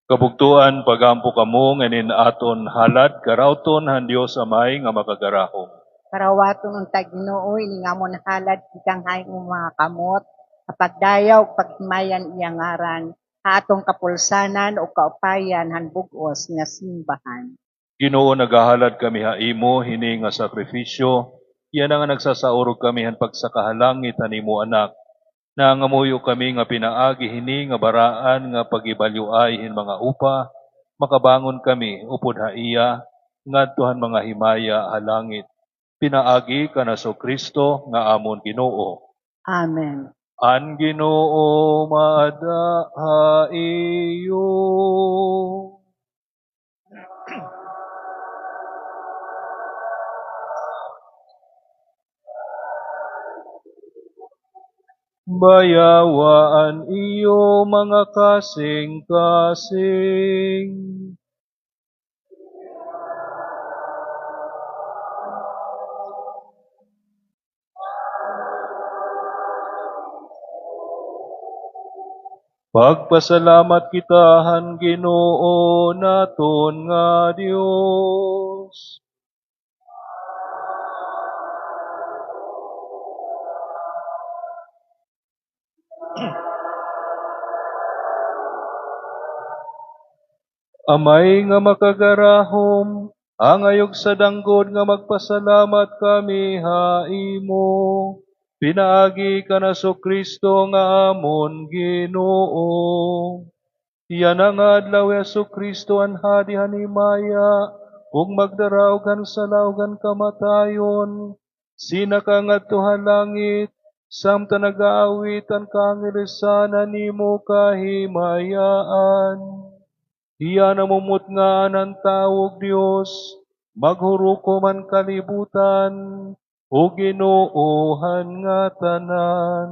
Kabugtuan pagampo kamo nganin aton halad karauton han Dios amay nga makagarahom. Karawaton untag Ginoo ini nga mon halad kitang hayong mga kamot, kapagdayaw ug paghimayan iyang ngaran, atong kapulsanan o kaupayan han bug-os nga simbahan. Ginoo nagahalad kami haimo hini nga sakrifisyo, yan nga nagsasaurog kami han pagsakahalangit hanimo anak. Nangamuyo kami nga pinaagi hini nga baraan nga pagibalyuay hin mga upa, makabangon kami upod haiya ngadtuhan mga himaya halangit. Pinaagi kanaso Kristo nga amon Ginoo. Amen. An Ginoo maada haiyo. Bayawaan iyo mga kasing-kasing. Pagpasalamat kita han Ginoo naton nga Dios. Amay nga makagarahom, ang ayog sa danggod nga magpasalamat kami haimo. Pinaagi ka na so Kristo nga amon Ginoo. Yan ang adlaw so Kristo an hadi hanimaya, ug magdaraog kan salawgan kamatayon. Sina ka ngadto ha langit, samta nagaawit ang kangilisanan nimo kahimayaan. Iya namumut nga ng tawag Diyos, maghuruko man kalibutan, o Ginoohan nga tanan.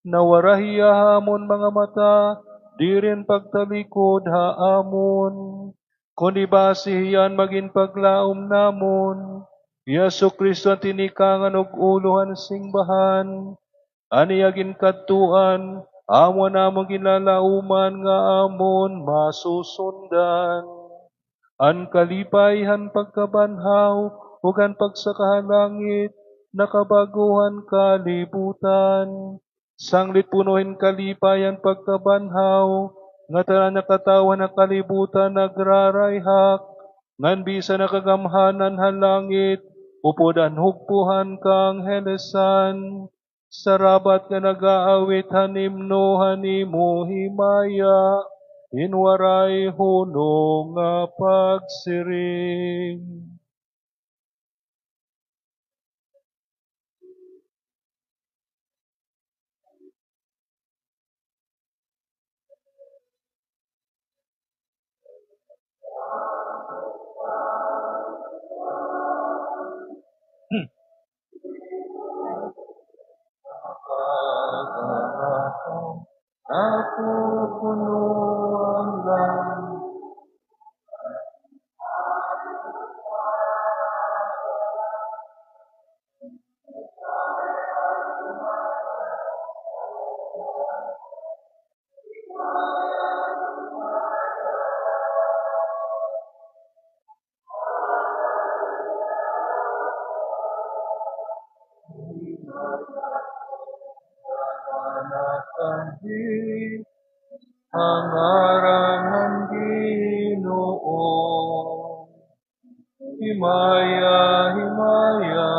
Nawarahiya hamon mga mata, di rin pagtalikod haamon. Kundi basihiyan maging paglaom namon, Yesu Kristo ang tinikangan og uluhan singbahan, aniyagin katuan, amo namong ginlalauman nga amon masusundan. An kalipayhan pagkabanhaw, ug an pagsakahalangit, nakabaguhan kalibutan. Sanglit punuhin kalipayan pagkabanhaw, nga tanan nakatawan na kalibutan nagrarayhak, ngan bisa nakagamhanan halangit, upod an hugpuhan kang helesan. Sarabat nga nagaawit hanimno hanimo himaya, inwaray hunong nga pagsiring. Ako puno ang langit. Ang arangan Ginoo, himaya, himaya,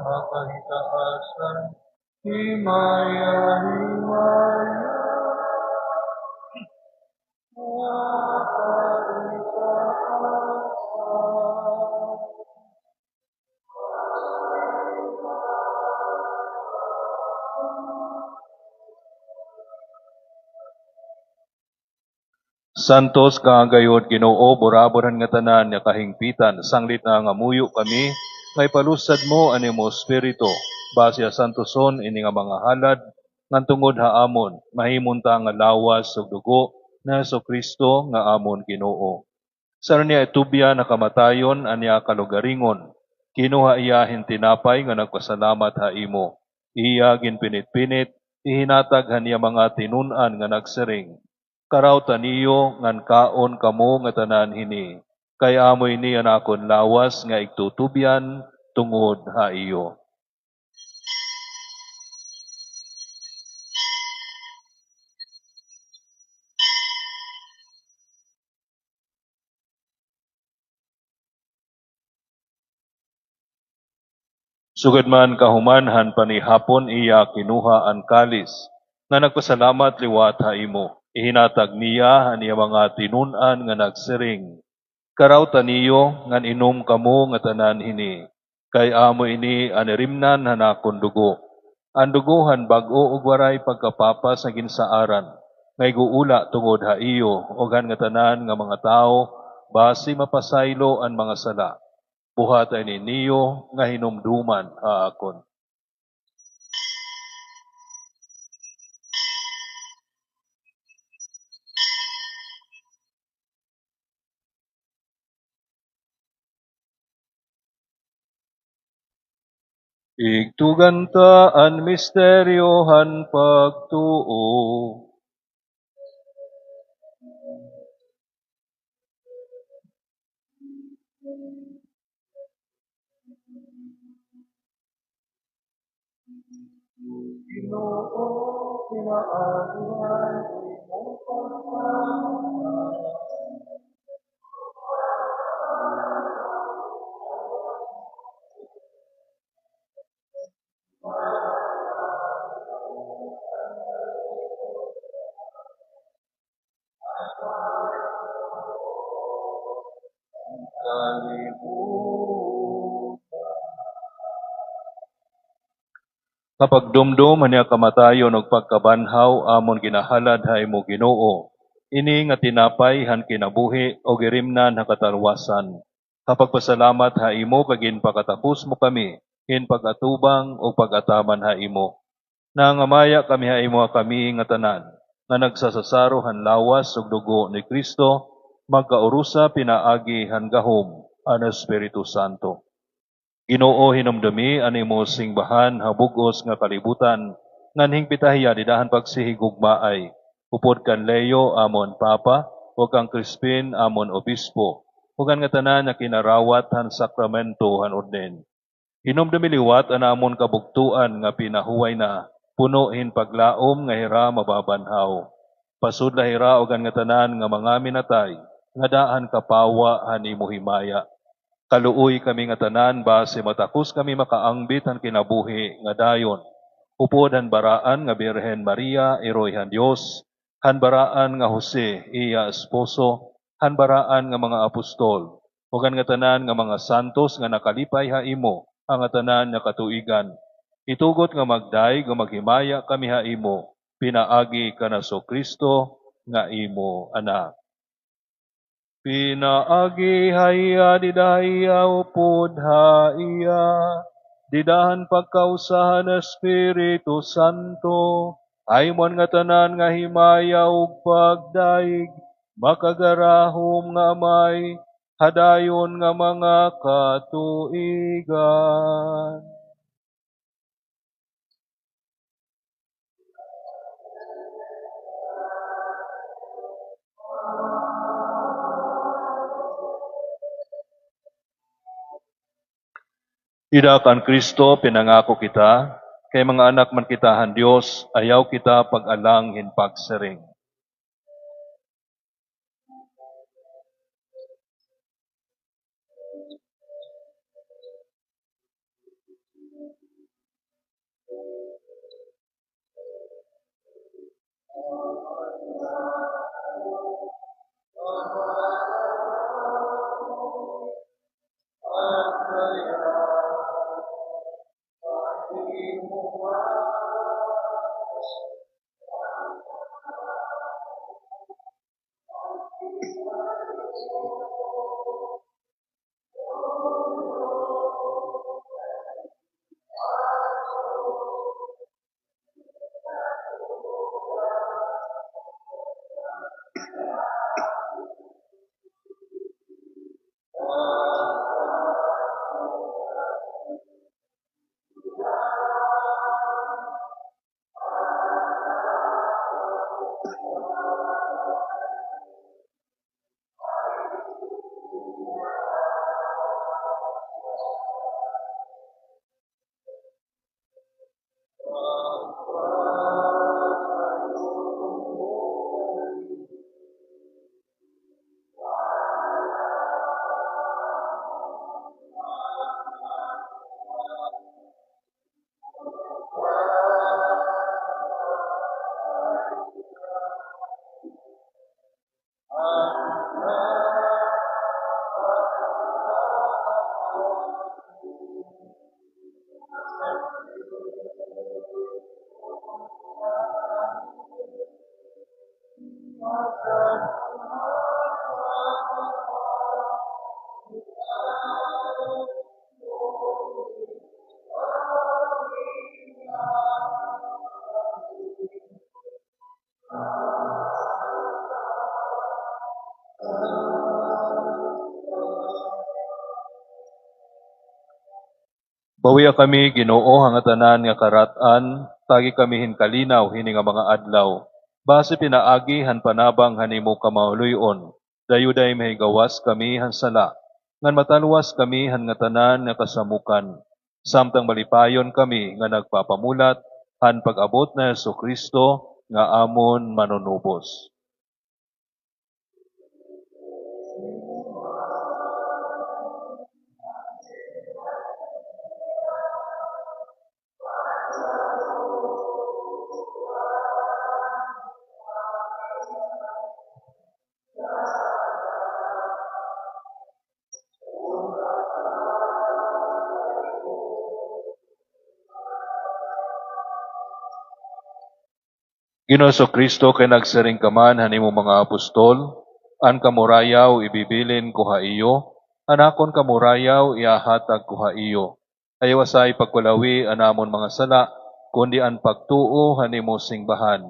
makahitaasan, himaya, himaya, makahitaasan. Santos kaagayod Ginoo, buraboran nga tanan nga kahingpitan, sanglit na nga muyo kami, ngay palusad mo animo Espiritu, base sa santoson ini nga mga halad, ngan tungod haamon, mahimunta nga lawas ug dugo na Hesus Kristo nga amon Ginoo. Sa niya itubya nakamatayon anya kalugaringon, kinuha iya hintinapay nga nagpasalamat haimo. Iya ginpinit-pinit, ihinatag haniya mga tinun-an nga nagsiring. Karaw taniyo ngan kaon kamo nga tanan hini. Kay amoy ni anakon lawas nga igtutubyan tungod ha iyo. Sugad man kahumanhan panihapon iya kinuha ang kalis, nga nagpasalamat liwat ha imo. Ihinatag niya ang iya mga tinunan nga nagsiring. Karaw taniyo ngan inom kamo nga tanan hini. Kay amo ini anirimnan hanakon dugo. Ang dugohan bag-o ug waray pagkapapas sa ginsaaran. Ngay guula tungod ha iyo ug han nga tanan nga mga tao basi mapasaylo ang mga sala. Buhatay ni niyo nga hinumduman ha akon. Igtugan ta ang misteryohan pagtuo. Kapag dumdum niya kamatayon og pagkabanhaw amon ginahalad ha imo Ginoo. Ini nga tinapay han kinabuhi o girimnan ha katalwasan. Kapag pasalamat ha imo kagin pakatapos mo kami, hin pagatubang o pagataman ha imo. Nangamaya kami ha imo kami nga tanan, nga nagsasasaro han lawas ug dugo ni Kristo, magkaurusa pinaagi han gahom ang Espiritu Santo. Ginoo hinumdumi ani mo singbahan habugos nga kalibutan nganhing pitahiya didahan pagsihigugmaay upod kan Leo amon papa ug kang Crispin amon obispo ug ang nga tanan nga kinarawat han sakramento han orden. Hinumdumi liwat ana amon kabugtuan nga pinahuway na puno hin paglaom nga hira mababanhaw. Pasudla hira ug ang nga tanan nga mga minatay nga daan kapawa han imo himaya. Kaluoy kami nga tanan base matakos kami makaangbit ang kinabuhi nga dayon. Upod han baraan nga Birhen Maria, Iroy han Dios, han baraan nga Jose, iya esposo, han baraan nga mga apostol, ug han nga tanan nga mga santos nga nakalipay ha imo, ang nga tanan nga katuigan. Itugot nga magday nga maghimaya kami ha imo, pinaagi ka na so Kristo nga imo anak. Pinaagi haya didaya upod haya, didahan pagkausahan Espiritu Santo, ay mon nga tanan nga himaya ug pagdaig, makagarahom nga may, hadayon nga mga katuigan. Ida kan Kristo pinangako kita, kay mga anak man kita han Dios, ayaw kita pag-alang hin pagsering. Bawiya kami, Ginoo, hanga tanan nga karatan, tagi kami hinkalinaw hini nga mga adlaw. Base pinaagi han panabang hanimo kamahuluyon, dayuday mahigawas kami han sala, ngan mataluwas kami han nga tanan nga kasamukan. Samtang malipayon kami nga nagpapamulat han pag-abot na Jesucristo nga amon manunubos. Ginoo Kristo kay nagsiring kaman hanimo mga apostol, an kamurayaw ibibilin ko ha iyo, anakon kamurayaw iahatag ko ha iyo. Ayaw sa ipagkulawi anamon mga sala, kundi an pagtuo hanimo singbahan.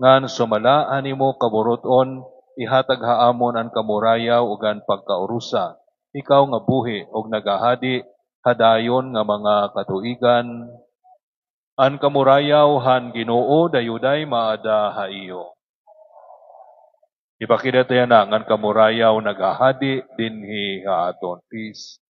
Ngan sumala hanimo kaburuton, ihatag haamon an kamurayaw ug an pagkaurusa. Ikaw nga buhi og nagahadi, hadayon nga mga katuigan, an kamurayaw han Ginoo dayuday maada ha iyo. Ipakita tayo na ngan kamurayaw nagahadi dinhi ha aton. Peace.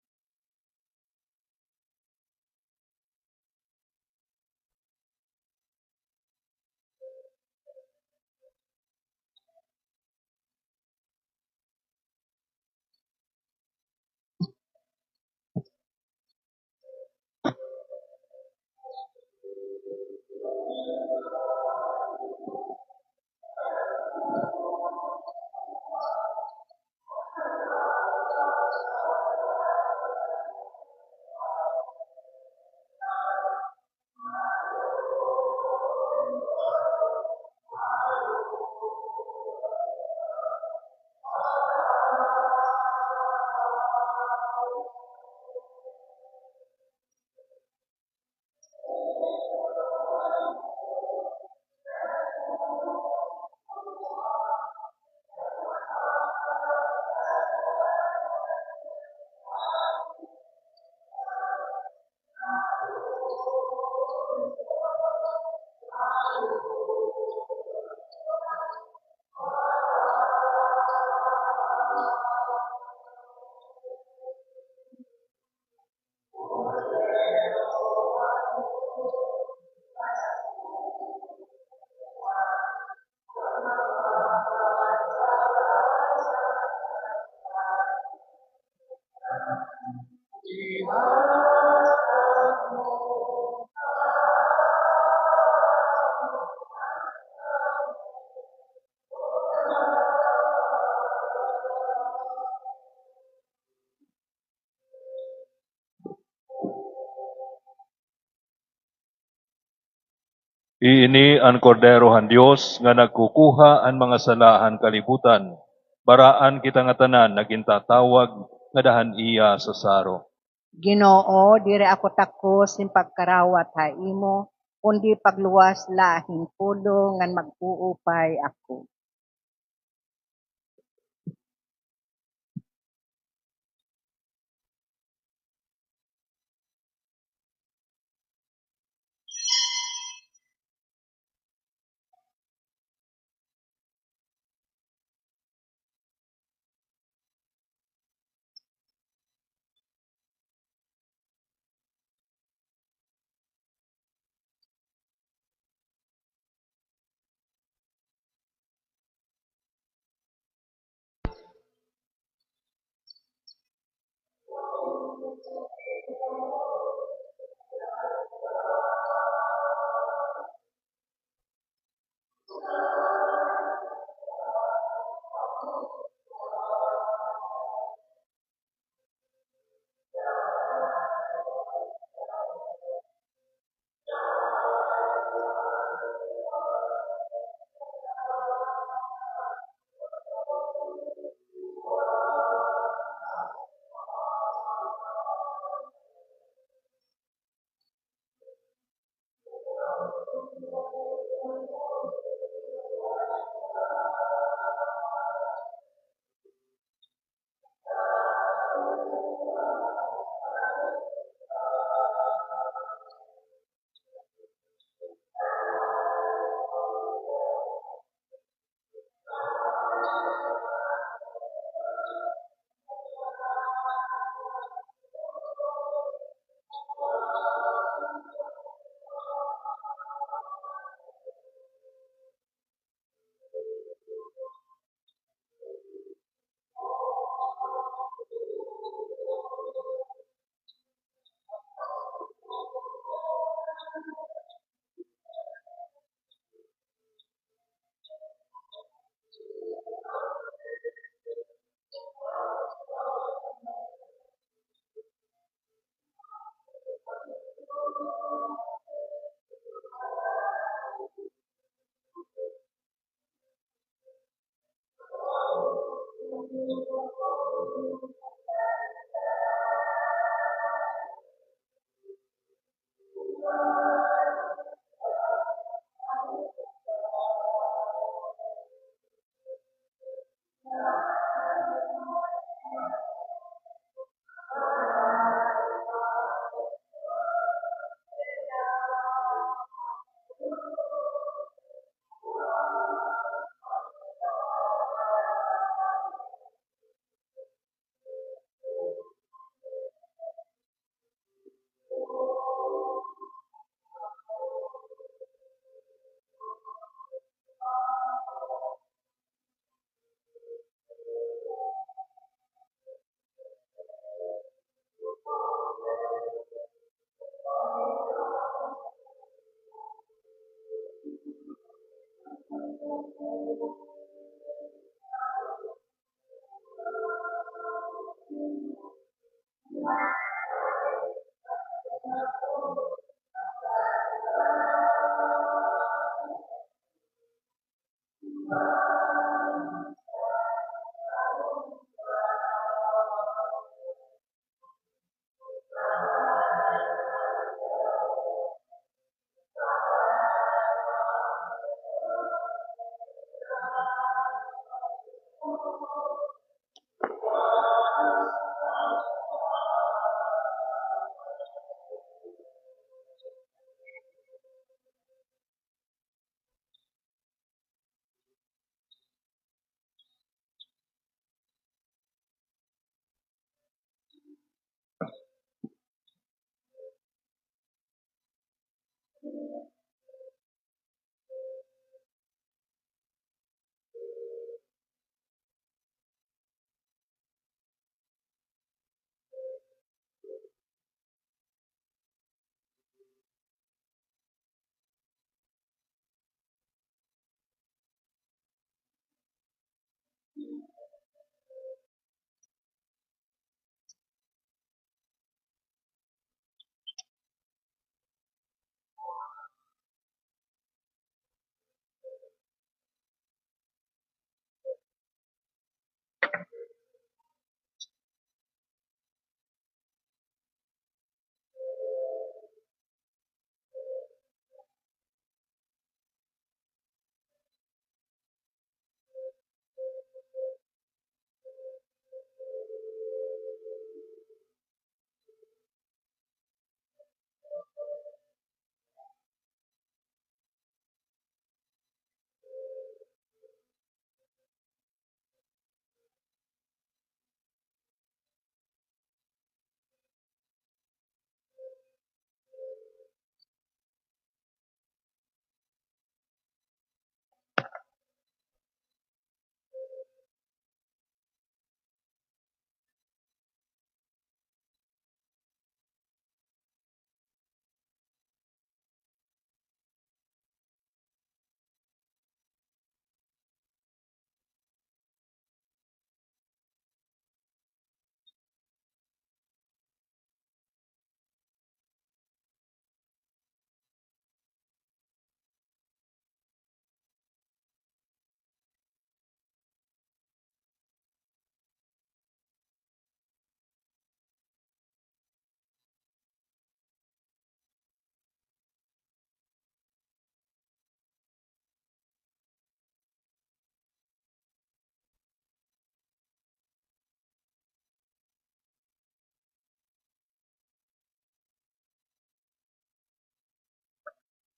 Iini ang kordero han Dios nga nagkukuha ang mga salahan kalibutan. Baraan kita nga tanan nagintatawag nga dahan iya sa saro. Ginoo, dire ako takos sin pagkarawat ha imo, kundi pagluwas lahing pulo ngan magpuupay ako.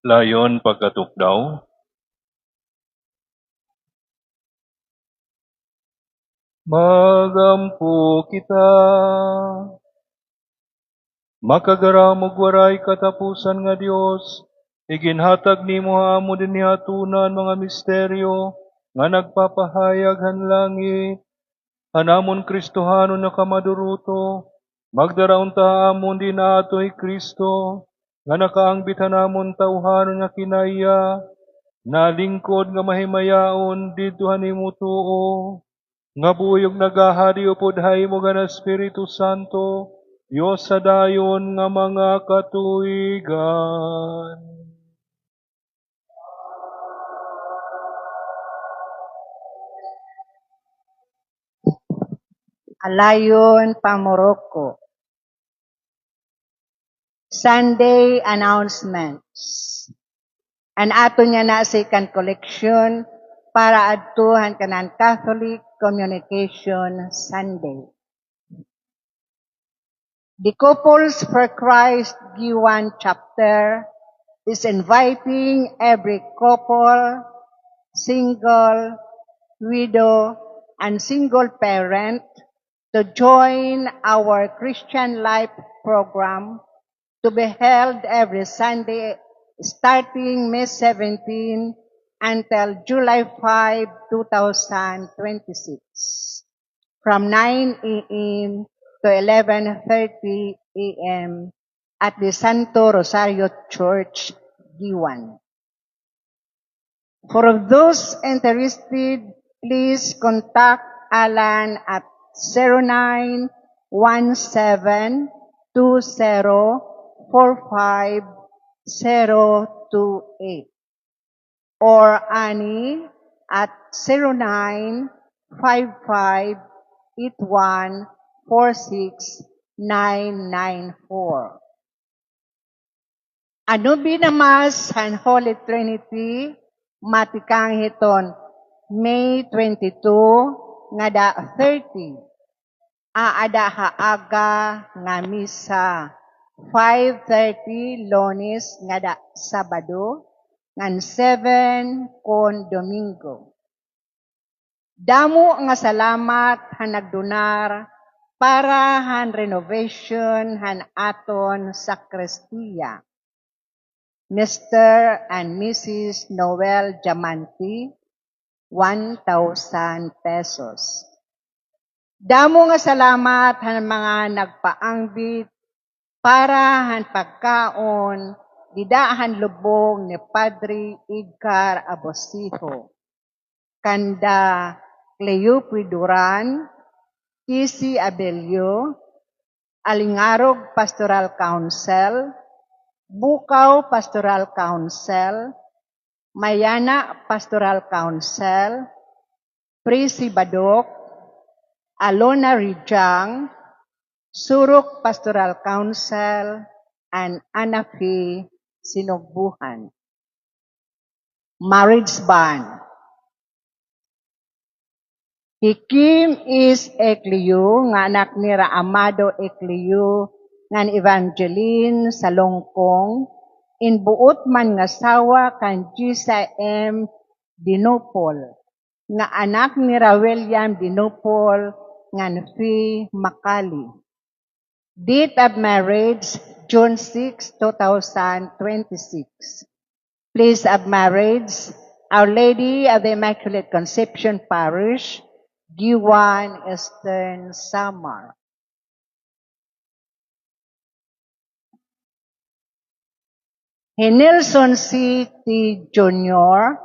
Layon pagkatukdaw. Magampo kita. Makagaramog waray katapusan nga Dios, iginhatag nimo amo din hatunan mga misteryo nga nagpapahayag han langit. Hanamon Kristohano na kamaduruto, magdaraon ta amon din atoy Kristo, nga nakaangbit hanamon tauhanon nga kinaya, nalingkod nga mahimayaon didto hanimo tuo, nga buyog nagahari upod haymo nga na Espiritu Santo, Diyos sa dayon nga mga katuigan. Alayon Pamoroko. Sunday announcements. An ato niya na second collection para adtuhan kanan Catholic Communication Sunday. The Couples for Christ G1 chapter is inviting every couple, single, widow, and single parent to join our Christian Life program to be held every Sunday starting May 17 until July 5, 2026 from 9 a.m. to 11:30 a.m. at the Santo Rosario Church, G1. For those interested, please contact Alan at 0917-2045-028 or Annie at 0955-8146-994. Ano binamas han Holy Trinity matikang hiton May 22 nga da 30. Aada haaga nga misa 5:30 Lunes nga da Sabado ngan 7 kon Domingo. Damo nga salamat han nagdonar para han renovation han aton sakristiya. Mr. and Mrs. Noel Diamante, 1,000 pesos. Damo nga salamat han mga nagpaangbit para han pagkaon didahan lubong ni Padre Edgar Abosijo, kanda Cleope Duran, Kisi Abelio, Alingarog Pastoral Council, Bukaw Pastoral Council, Mayana Pastoral Council, Prisi Badok, Alona Rijang, Suruk Pastoral Council, and Anafi Sinugbuhan. Marriage Band. Hikim is Eklio, nga anak ni Amado Eklio, ngan Evangeline sa Longkong, inbuot man nga sawa kan Gisa M. Dinopol, nga anak ni William Dinopol, ngan Fi Makali. Date of marriage, June 6, 2026. Place of marriage, Our Lady of the Immaculate Conception Parish, G1 Eastern Samar. Nelson C. T. Jr.,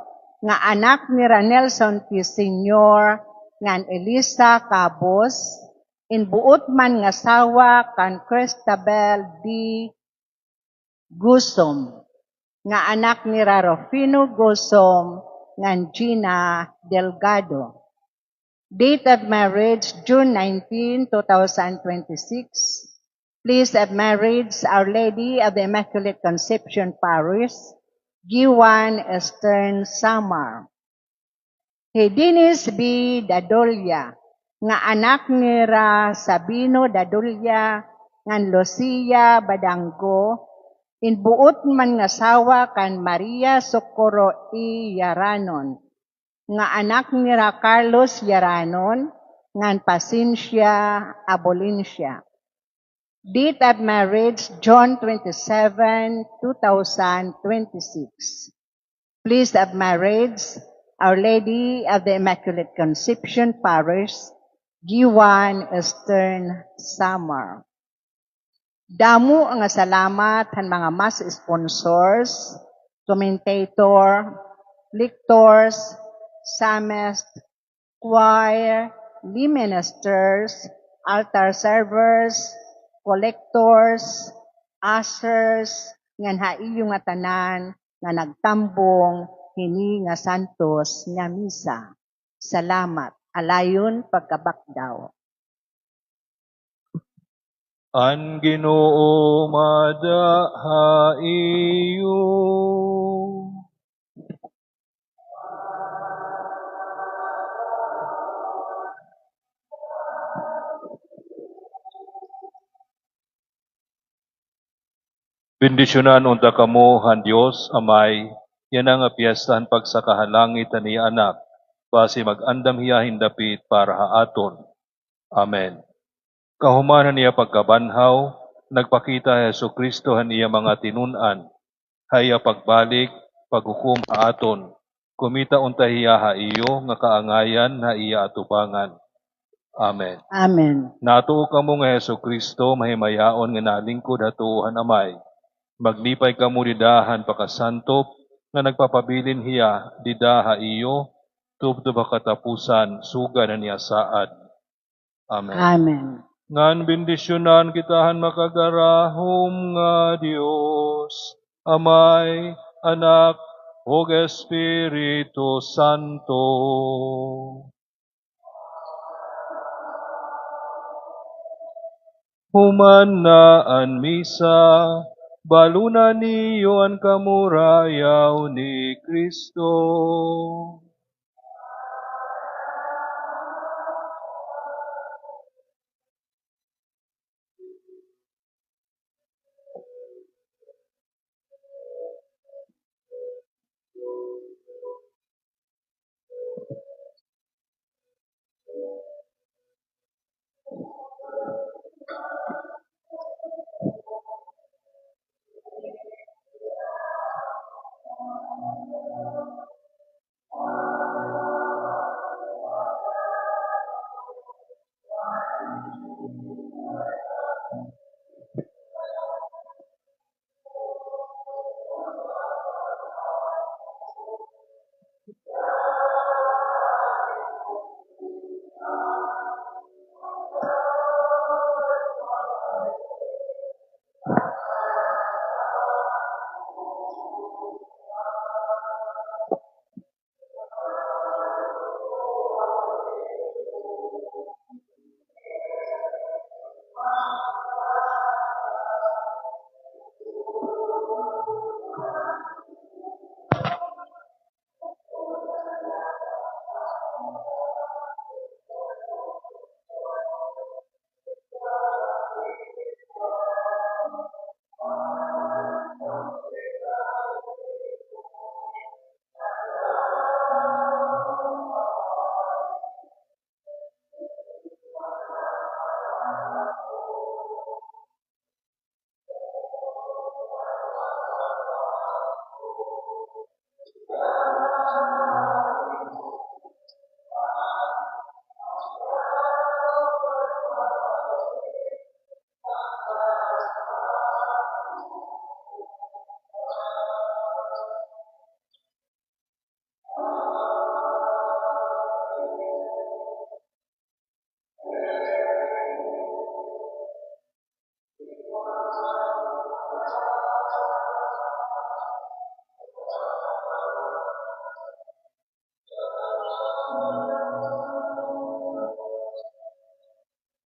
nga anak ni Nelson T. Sr., ngan Elisa Cabos, inbuot man nga sawa kan Cristabel D. Gusom, nga anak ni Rufino Gusom, ngan Gina Delgado. Date of marriage, June 19, 2026. Place of marriage, Our Lady of the Immaculate Conception Parish, G1 Eastern Samar. Dennis B. Dadolya, nga anak ni Sabino Dadolya, ngan Lucia Badango, Inbuot man nga sawa kan Maria Socorro E. Yaranon, nga anak ni Carlos Yaranon, ngan Pasensya Abolincia. Date of marriage, John 27, 2026. Place of marriage, Our Lady of the Immaculate Conception Parish, Giwan, Eastern Samar. Damo ang salamat han mga mas sponsors, commentator, lectors, psalmist, choir, lay ministers, altar servers, collectors, ushers, ngan haiyo nga tanan nga nagtambong hini nga santos nga misa. Salamat. Alayon pagkabakdaw. An Ginoo madahaiyo. Bendisyonan unta kamo han Dios Amay, yan ang piyastahan pagsakahalangit ni anak, base mag-andam hiya hindapit para haaton. Amen. Kahumanan niya pagkabanhaw, nagpakita Yesu Kristo han iya mga tinunan, haya pagbalik, paghukom haaton, kumita unta hiya haiyo nga kaangayan na iya atubangan. Amen. Amen. Natuo kamo nga Yesu Kristo, mahimayaon nga nalingkod hatuohan Amay. Maglipay kamo didahan pakasantop, nga nagpapabilin hiya didaha iyo, tubto ba katapusan, suga na niya saad. Amen. Amen. Ngan bendisyonan kitahan makagarahom nga Dios, Amay, Anak, ug Espiritu Santo. Human na an misa, baluna niyo ang kamurayaw ni Kristo.